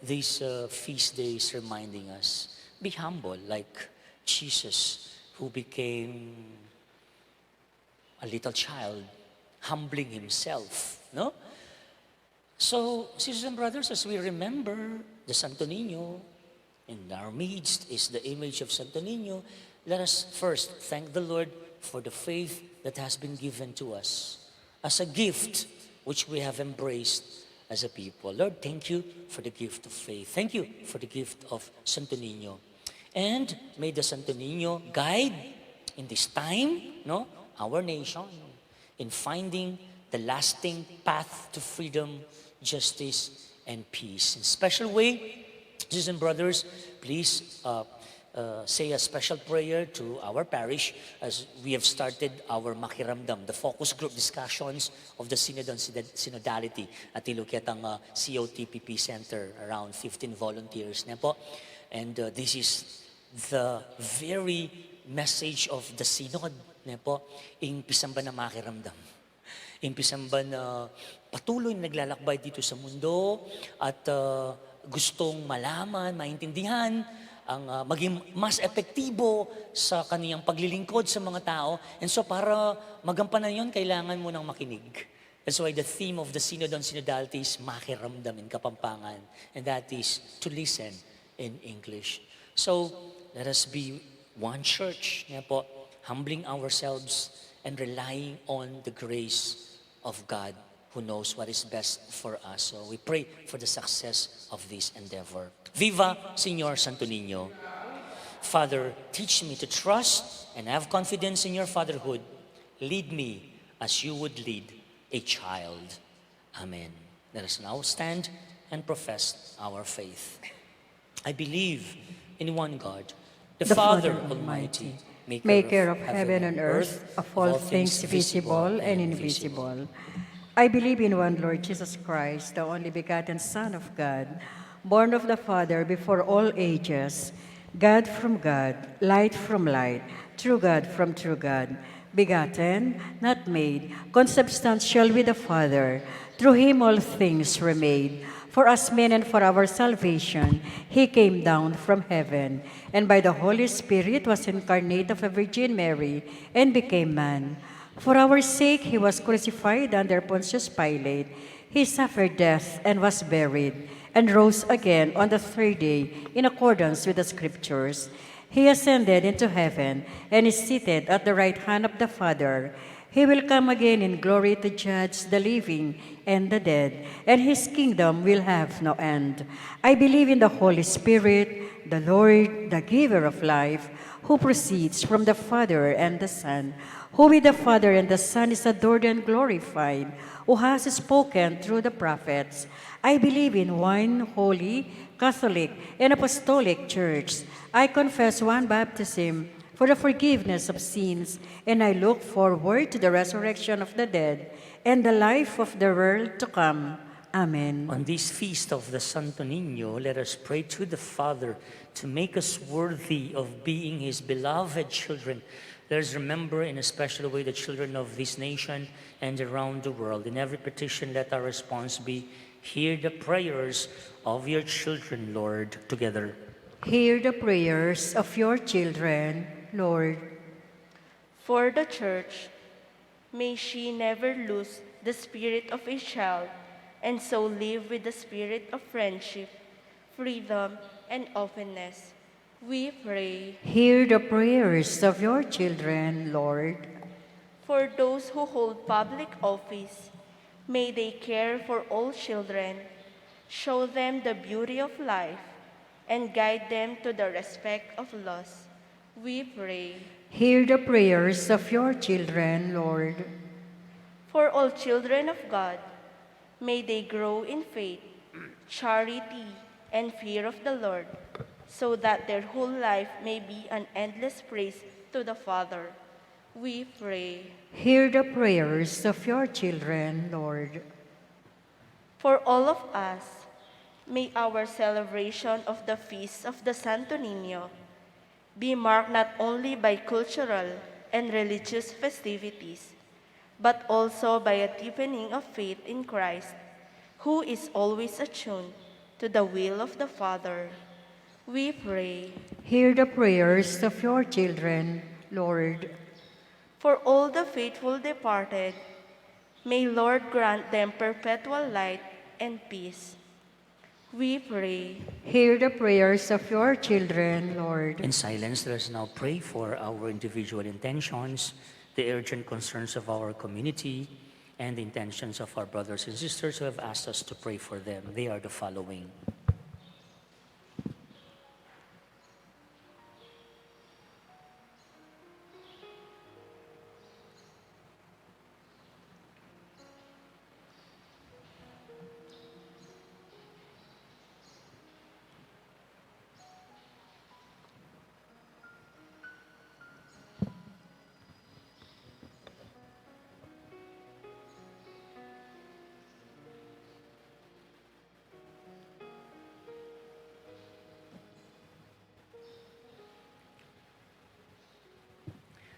these feast days reminding us. Be humble, like Jesus, who became a little child, humbling Himself, no? So, sisters and brothers, as we remember the Santo Niño, in our midst is the image of Santo Niño, let us first thank the Lord for the faith that has been given to us as a gift which we have embraced as a people. Lord, thank you for the gift of faith. Thank you for the gift of Santo Niño. And may the Santo Niño guide in this time, no, our nation in finding the lasting path to freedom, justice, and peace. In a special way, sisters and brothers, please say a special prayer to our parish as we have started our Makiramdam, the focus group discussions of the Synod on Synodality at Ilocetang COTPP Center, around 15 volunteers na po. And this is the very message of the Synod na po, impisan ba na makiramdam? Impisan ba na patuloy na naglalakbay dito sa mundo at gustong malaman, maintindihan, ang maging mas epektibo sa kaniyang paglilingkod sa mga tao. And so para magampanan yon, kailangan mo nang makinig. That's why the theme of the Synod on Synodality is makiramdam in Kapampangan. And that is to listen in English. So let us be one church, nga po, humbling ourselves and relying on the grace of God who knows what is best for us. So we pray for the success of this endeavor. Viva Señor Santo Niño. Father, teach me to trust and have confidence in your fatherhood. Lead me as you would lead a child. Amen. Let us now stand and profess our faith. I believe in one God, the Father Almighty, maker of heaven and earth, of all things visible and invisible. I believe in one Lord Jesus Christ, the only begotten Son of God, born of the Father before all ages, God from God, light from light, true God from true God, begotten, not made, consubstantial with the Father. Through him all things were made. For us men and for our salvation, he came down from heaven, and by the Holy Spirit was incarnate of a Virgin Mary, and became man. For our sake he was crucified under Pontius Pilate. He suffered death and was buried, and rose again on the third day in accordance with the Scriptures. He ascended into heaven and is seated at the right hand of the Father. He will come again in glory to judge the living and the dead, and his kingdom will have no end. I believe in the Holy Spirit, the Lord, the giver of life, who proceeds from the Father and the Son, who with the Father and the Son is adored and glorified, who has spoken through the prophets. I believe in one holy, Catholic, and Apostolic Church. I confess one baptism for the forgiveness of sins, and I look forward to the resurrection of the dead and the life of the world to come. Amen. On this feast of the Santo Niño, let us pray to the Father to make us worthy of being his beloved children. Let us remember in a special way the children of this nation and around the world. In every petition, let our response be, hear the prayers of your children, Lord, together. Hear the prayers of your children, Lord. For the Church, may she never lose the spirit of a child, and so live with the spirit of friendship, freedom, and openness. We pray. Hear the prayers of your children, Lord. For those who hold public office, may they care for all children, show them the beauty of life, and guide them to the respect of laws. We pray. Hear the prayers of your children, Lord. For all children of God, may they grow in faith, charity, and fear of the Lord, so that their whole life may be an endless praise to the Father. We pray. Hear the prayers of your children, Lord. For all of us, may our celebration of the feast of the Santo Niño be marked not only by cultural and religious festivities, but also by a deepening of faith in Christ, who is always attuned to the will of the Father. We pray. Hear the prayers of your children, Lord. For all the faithful departed, may Lord grant them perpetual light and peace. We pray. Hear the prayers of your children, Lord. In silence, let us now pray for our individual intentions the urgent concerns of our community, and the intentions of our brothers and sisters who have asked us to pray for them. They are the following.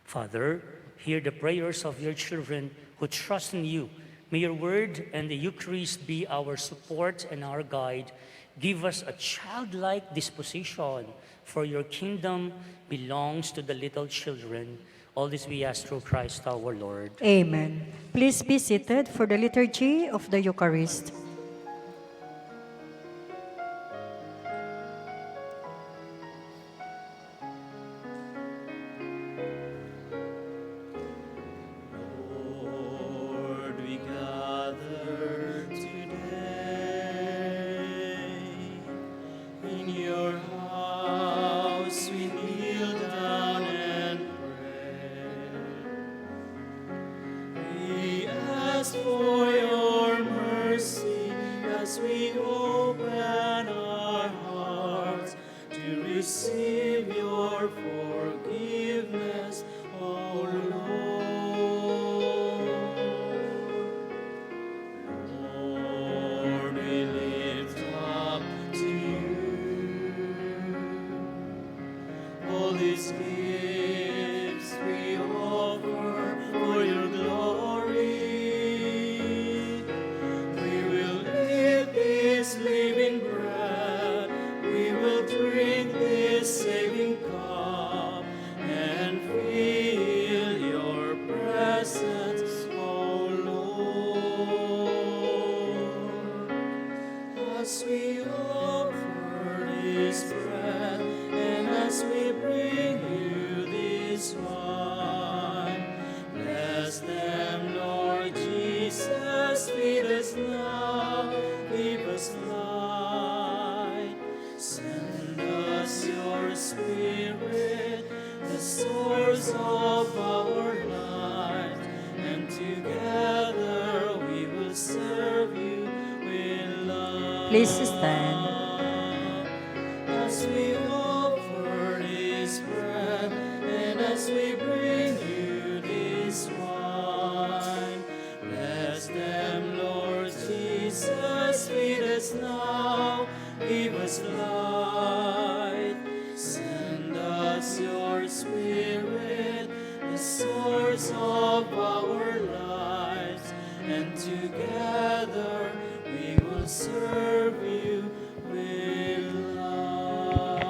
Father, hear the prayers of your children who trust in you. May your word and the Eucharist be our support and our guide. Give us a childlike disposition, for your kingdom belongs to the little children. All this we ask through Christ our Lord. Amen. Please be seated for the liturgy of the Eucharist. Lord, we gather today in your house. We kneel down and pray. We ask for your mercy as we open our hearts to receive your forgiveness, O Lord, we lift up to you all these gifts we offer for your glory. We will eat this living bread, we will drink this saving cup, and feel your presence, O Lord. As we offer this bread, and as we bring you this wine, bless them, Lord Jesus, feed us now, give us light. Send us your Spirit, the source of our life, and together we will serve you with love. Please stand. As we offer this bread, and as we bring you this wine, bless them, Lord Jesus, feed us now, give us light. Send us your Spirit, the source of our lives, and together we will serve you with love.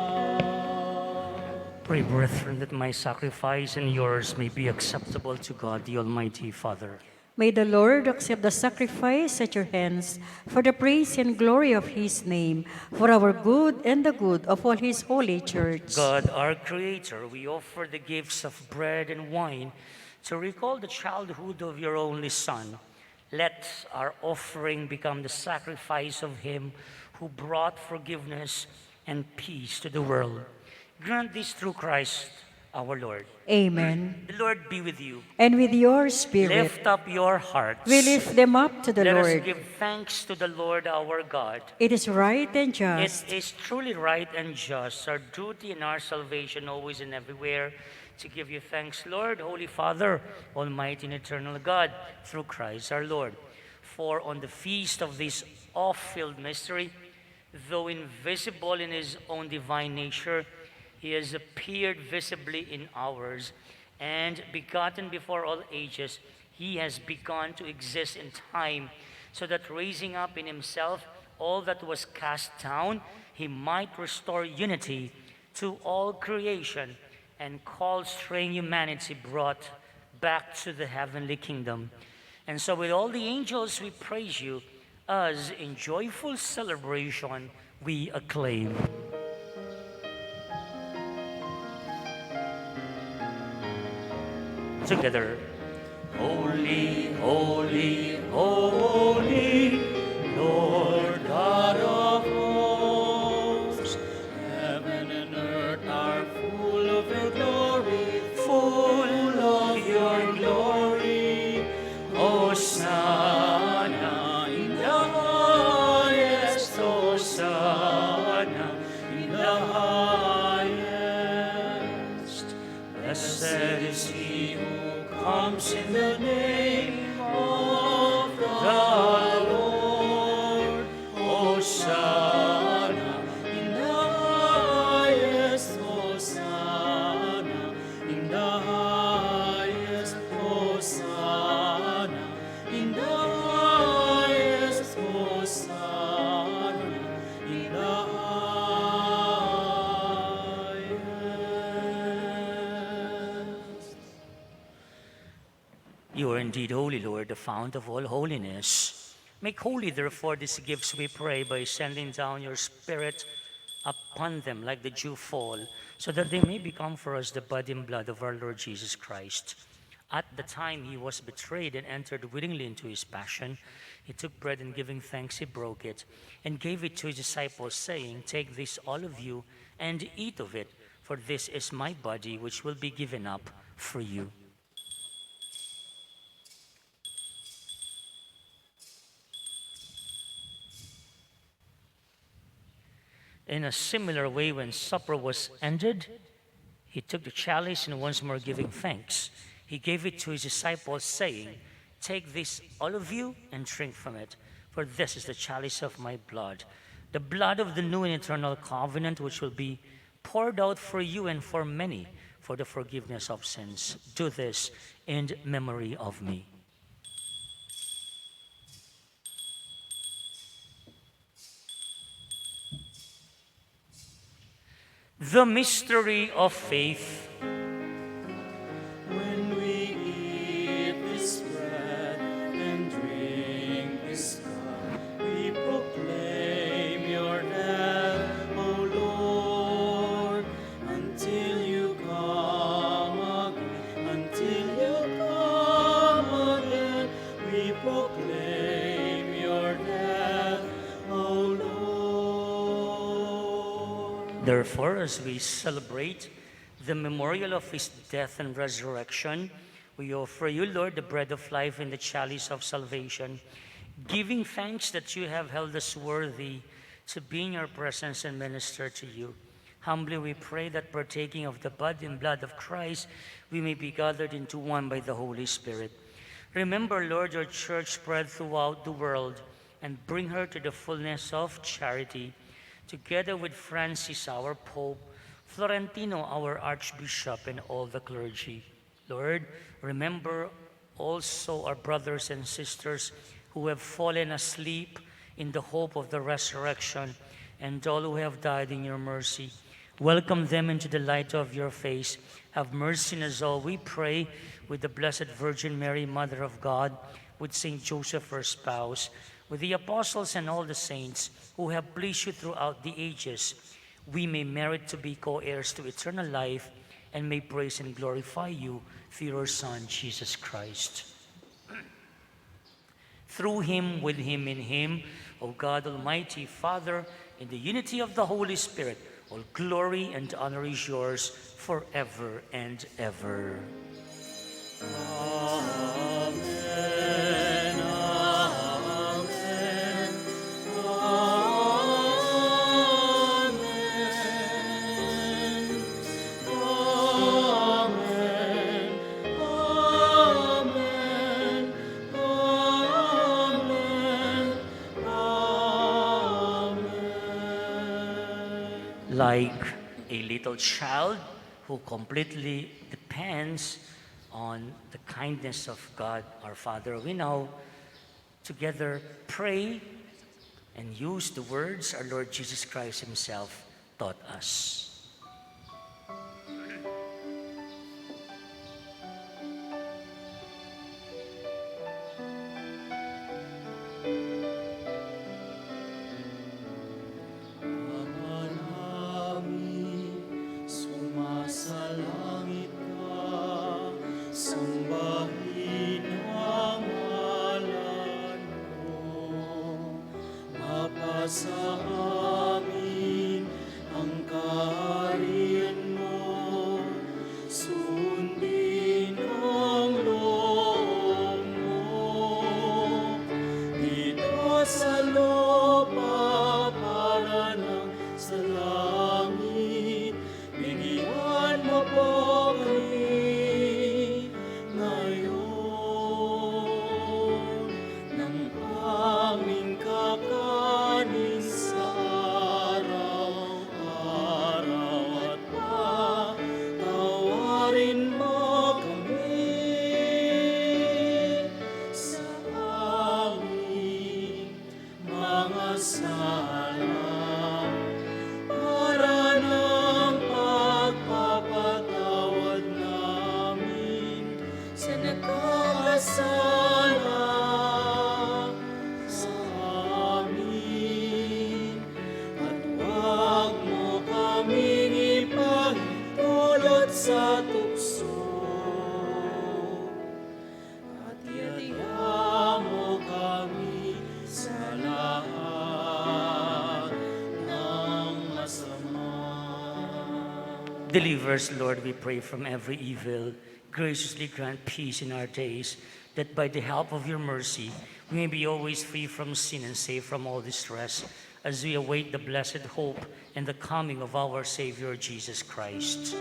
Pray, brethren, that my sacrifice and yours may be acceptable to God, the Almighty Father. May the Lord accept the sacrifice at your hands for the praise and glory of his name, for our good and the good of all his holy church. God, our Creator, we offer the gifts of bread and wine to recall the childhood of your only Son. Let our offering become the sacrifice of him who brought forgiveness and peace to the world. Grant this through Christ our Lord. Amen. The Lord be with you. And with your spirit, Lift up your hearts. we lift them up to the Let Lord. us give thanks to the Lord our God. It is right and just. It is truly right and just, our duty and our salvation always and everywhere, to give you thanks, Lord, Holy Father, Almighty and eternal God, through Christ our Lord. For on the feast of this awe-filled mystery, though invisible in his own divine nature, he has appeared visibly in ours, and begotten before all ages, he has begun to exist in time, so that raising up in himself all that was cast down, he might restore unity to all creation, and call straying humanity brought back to the heavenly kingdom. And so with all the angels we praise you, as in joyful celebration we acclaim. together. Holy, holy, holy, Lord God of hosts. Heaven and earth are full of your glory. Full of your glory, Hosanna in the highest, Hosanna in the highest. Blessed is he who comes in the name of the Lord. Hosanna in the highest, Hosanna in the highest, Hosanna in the highest, Hosanna in the highest. You are indeed holy, Lord, the fount of all holiness. Make holy, therefore, these gifts, we pray, by sending down your Spirit upon them like the dew fall, so that they may become for us the body and blood of our Lord Jesus Christ. At the time he was betrayed and entered willingly into his passion, he took bread and giving thanks, he broke it and gave it to his disciples, saying, "Take this, all of you, and eat of it, for this is my body, which will be given up for you." In a similar way, when supper was ended, he took the chalice and once more giving thanks, he gave it to his disciples, saying, "Take this, all of you, and drink from it, for this is the chalice of my blood, the blood of the new and eternal covenant, which will be poured out for you and for many for the forgiveness of sins. Do this in memory of me." The mystery of faith. When we eat this bread and drink this cup, we proclaim your death, O Lord, until you come again. Until you come again, we proclaim your death, O Lord. Therefore, as we celebrate the memorial of his death and resurrection, we offer you, Lord, the bread of life and the chalice of salvation, giving thanks that you have held us worthy to be in your presence and minister to you. Humbly we pray that partaking of the body and blood of Christ, we may be gathered into one by the Holy Spirit. Remember, Lord, your church spread throughout the world and bring her to the fullness of charity, together with Francis, our Pope, Florentino, our Archbishop, and all the clergy. Lord, remember also our brothers and sisters who have fallen asleep in the hope of the resurrection, and all who have died in your mercy. Welcome them into the light of your face. Have mercy on us all, we pray, with the Blessed Virgin Mary, Mother of God, with Saint Joseph, her spouse, with the apostles and all the saints who have pleased you throughout the ages. We may merit to be co-heirs to eternal life and may praise and glorify you through your Son, Jesus Christ. Through him, with him, in him, O God, Almighty Father, in the unity of the Holy Spirit, all glory and honor is yours forever and ever. Amen. Like a little child who completely depends on the kindness of God our Father, we now together pray and use the words our Lord Jesus Christ himself taught us. Sumasalangit ka sa sa amin ang kaharian mo, sundin ang loob mo. Dito sa lupa para ng sa langit, bigyan mo po kami ngayon ng aming kakanin sa araw-araw at patawarin mo kami sa aming mga sala para ng pagpapatawad namin sa nagkakasala sa amin. At huwag mo kaming ipahintulot sa tukso, at iadya mo kami sa lahat ng masama. Deliver us, Lord, we pray, from every evil. Graciously grant peace in our days, that by the help of your mercy, we may be always free from sin and safe from all distress, as we await the blessed hope and the coming of our Savior Jesus Christ.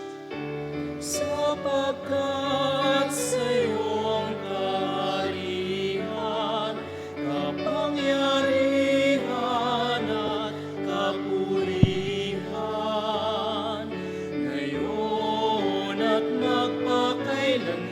Sapagkat sa iyong kaharian, kapangyarihan at kapulihan, ngayon at magpakailanman,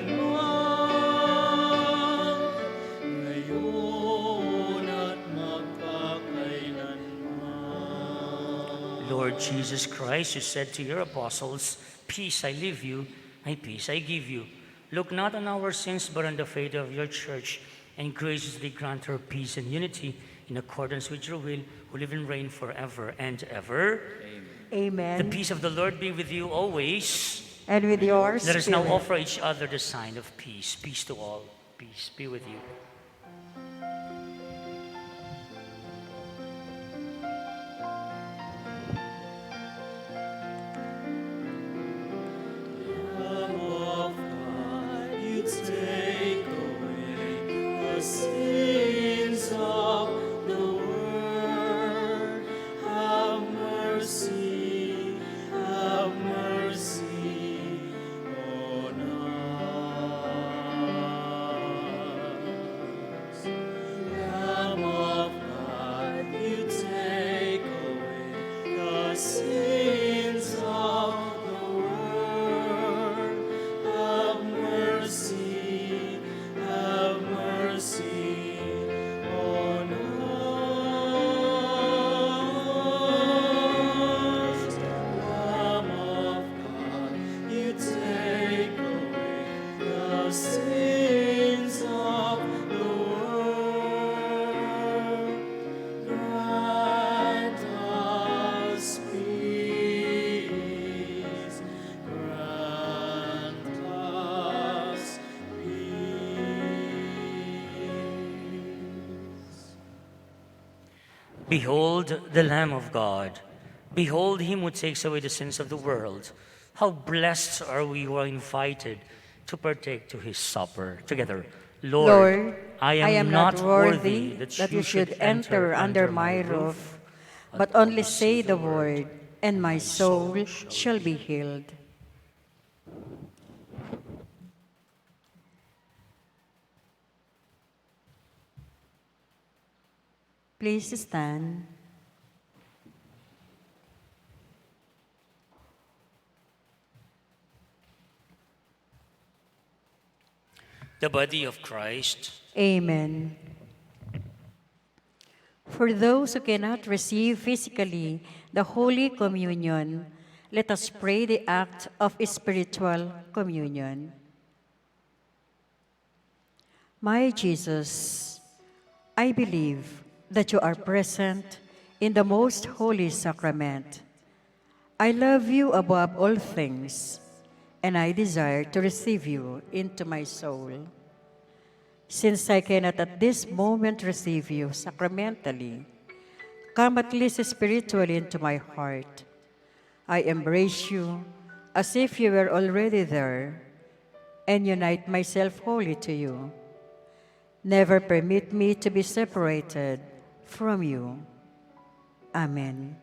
ngayon at magpakailanman. Lord Jesus Christ, you said to your apostles, "Peace I leave you, my peace I give you." Look not on our sins, but on the faith of your church, and graciously grant her peace and unity in accordance with your will, who live and reign forever and ever. Amen. The peace of the Lord be with you always. And with yours. Let us now offer each other the sign of peace. Peace to all. Peace be with you. Lamb of God, you take away the sins of the world. Have mercy on us. Lamb of God, you take away the sins of the world. Have mercy on us. Lamb of God, you take away the sins of the world. Grant us peace. Grant us peace. Behold the Lamb of God. Behold him who takes away the sins of the world. How blessed are we who are invited to partake to his supper together. Lord, I am not worthy that you should enter under my roof, but only say the word, and my soul shall be healed. Please stand. The body of Christ. Amen. For those who cannot receive physically the Holy Communion, let us pray the act of spiritual communion. My Jesus, I believe that you are present in the most holy sacrament. I love you above all things, and I desire to receive you into my soul. Since I cannot at this moment receive you sacramentally, come at least spiritually into my heart. I embrace you as if you were already there and unite myself wholly to you. Never permit me to be separated from you. Amen.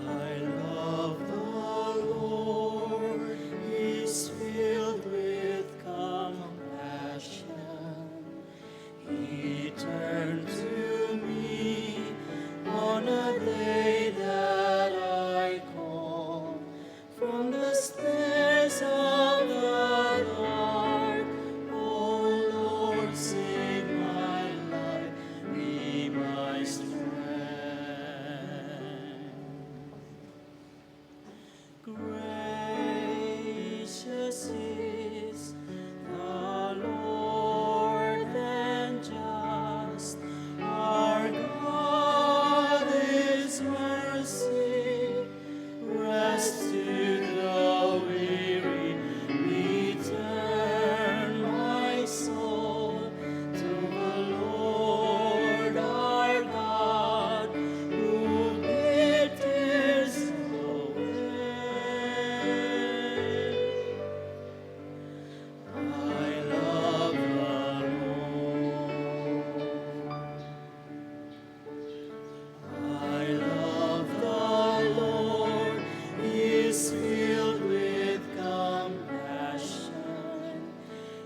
I love the Lord, He's filled with compassion. He turned to me on a day that I call from the snares of the dark. Oh Lord, save my life, be my strength. Gracious is the Lord and just. Our God is mercy. Rest to the weary. Return my soul to the Lord our God, who pities away. I love the Lord. I love the Lord. He is filled with compassion.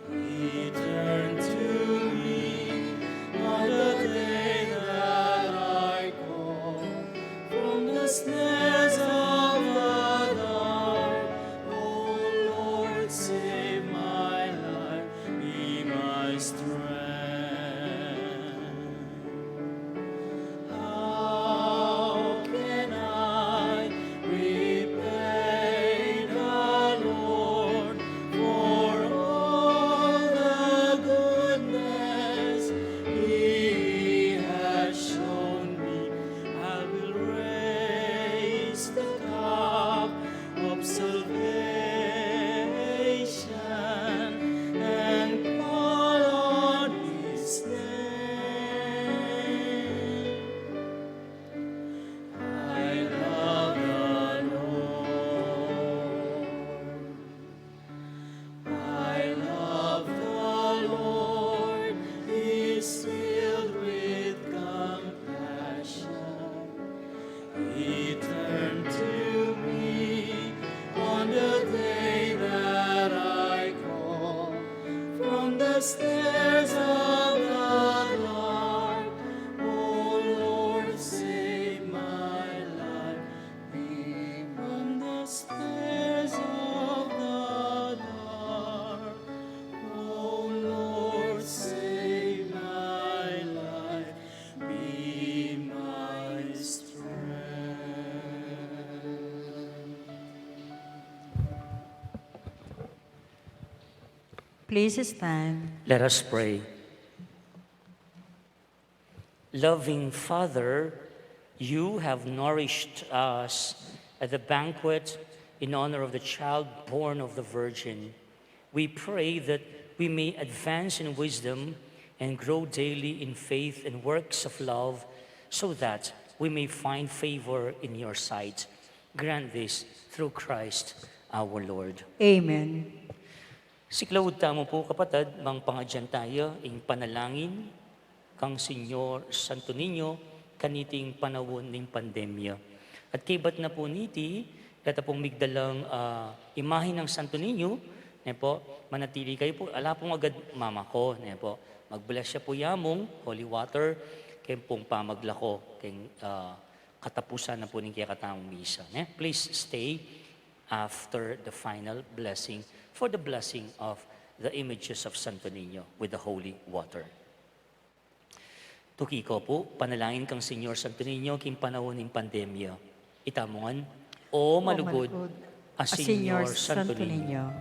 He turned to me on the day that I call from the snares of the dark. Oh Lord, save my life, be my strength. How can I repay the Lord for all the goodness He has shown me? I will raise the cup of salvation and call on His name. I love the Lord. I love the Lord. He is filled with compassion. He turned to me on the day that I call from the snares of the dark. Oh Lord, save my life, be from the snares of the dark. Oh Lord, save my life, be my strength. Please stand. Let us pray. Loving Father, you have nourished us at the banquet in honor of the child born of the Virgin. We pray that we may advance in wisdom and grow daily in faith and works of love, so that we may find favor in your sight. Grant this through Christ our Lord. Amen. Siklawod tamo po kapatid, mang pangadyan tayo, ing panalangin, kang Senyor Santo Niño, kaniting panawon ng pandemya. At kibat na po niti, kata pong migdalang imahe ng Santo Niño, po, manatili kayo po, ala pong agad mama ko, po, magbless siya po yamong, holy water, kayo pong pamaglako, kayong katapusan na po ng kaya katang misa. Please stay after the final blessing for the blessing of the images of Santo Niño with the holy water. Tuki ko po, panalangin kang Senyor Santo Niño, kim panahon ng pandemya. Itamongan, o malugod, a Senyor Santo Niño.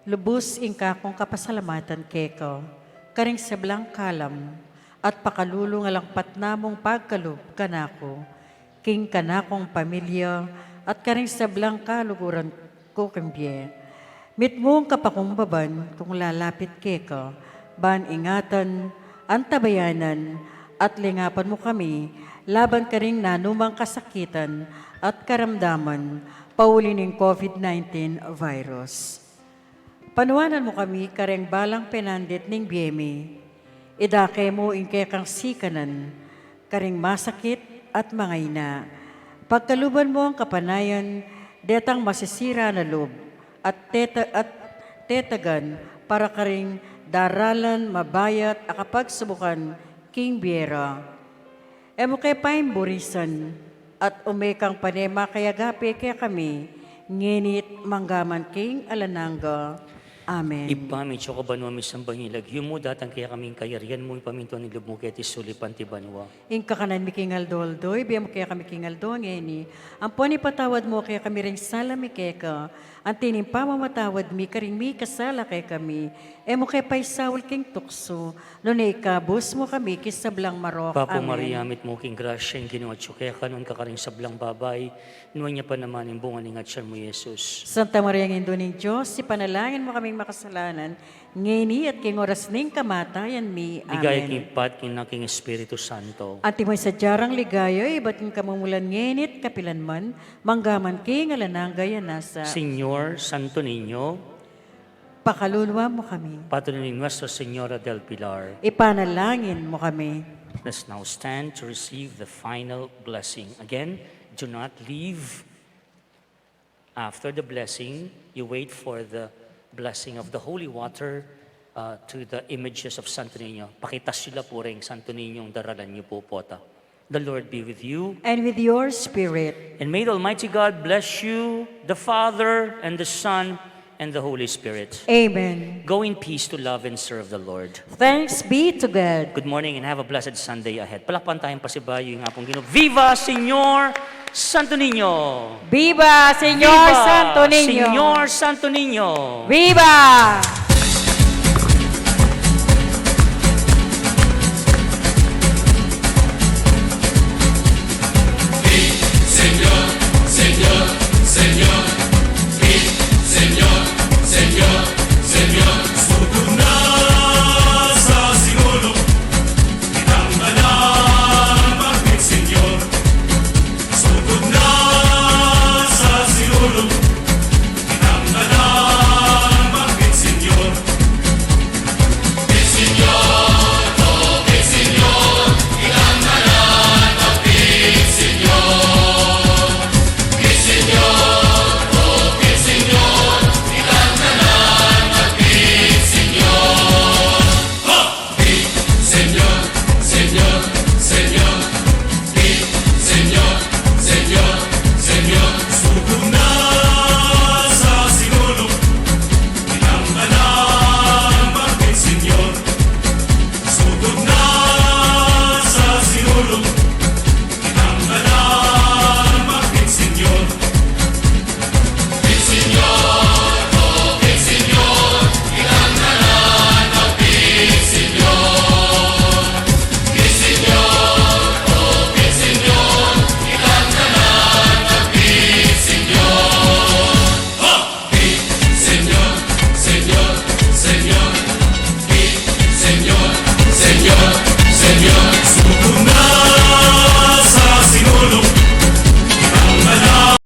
Lubos ingka kong kapasalamatan keko, karing seblang kalam, at pakalulong alangpat namong pagkalub kanako, king kanakong pamilya, at karing sablang kaluguran ko kambye. Mit mong kapakumbaban kung lalapit keka, ban ingatan, antabayanan, at lingapan mo kami, laban ka ring nanumang kasakitan at karamdaman, pauli ng COVID-19 virus. Panuwanan mo kami kareng balang penandit ning biyemi, idake mo ingke kang sikanan, karing masakit at mangayna. Pagkaluban mo ang kapanayan, detang masisira na loob, at tetagan para karing daralan, mabayat, akapagsubukan, king biera. Emo kay paim burisan, at umekang panema kaya gapi kaya kami, nginit manggaman king alananga. Amen. Ipamit siya ko banwa misambang yumo datang kaya kaming kayarian mo ipaminto ni lubmo kaya tisulipan ti banwa. Ingka kanan mi kingal doldoy, biya mo kaya kami kingal do ngeni. Ampon ipatawad mo kaya kami ring sala mi keka. Antinim pamamatawad mi karing mi kasala kay kami. Emo kay paisawal king tukso. Nunay kabus mo kami kisablang marok. Papo Amen. Mariamit mo king grasya yung ginawa kaya kanon kakaring sablang babay. Nuwan niya pa naman yung bunga ng atsyan mo, Jesus. Santa Maria ng Indo ng Diyos, ipanalangin mo kaming makasalanan, ngeni at king oras ning kamatayan mi. Ligaya Amen. king pat king naking Espiritu Santo. At imoy sa jarang ligaya, iba't king kamumulan ngenit kapilan man, manggaman king alanang gaya nasa. Señor Santo Niño, Pakaluluwa mo kami. Patron ni Nuestra Señora del Pilar. Ipanalangin mo kami. Let's now stand to receive the final blessing. Again, do not leave. After the blessing, you wait for the blessing of the holy water to the images of Santo Niño. Pakitas sila po rin, Santo Niño, daralan niyo po pota. The Lord be with you. And with your spirit. And may the Almighty God bless you, the Father, and the Son, and the Holy Spirit. Amen. Go in peace to love and serve the Lord. Thanks be to God. Good morning and have a blessed Sunday ahead. Palakpan tayong pasibayo yung nga pong Ginoo. Viva Señor Santo Niño! Viva Señor Viva Santo Niño! Señor Santo Niño! Viva!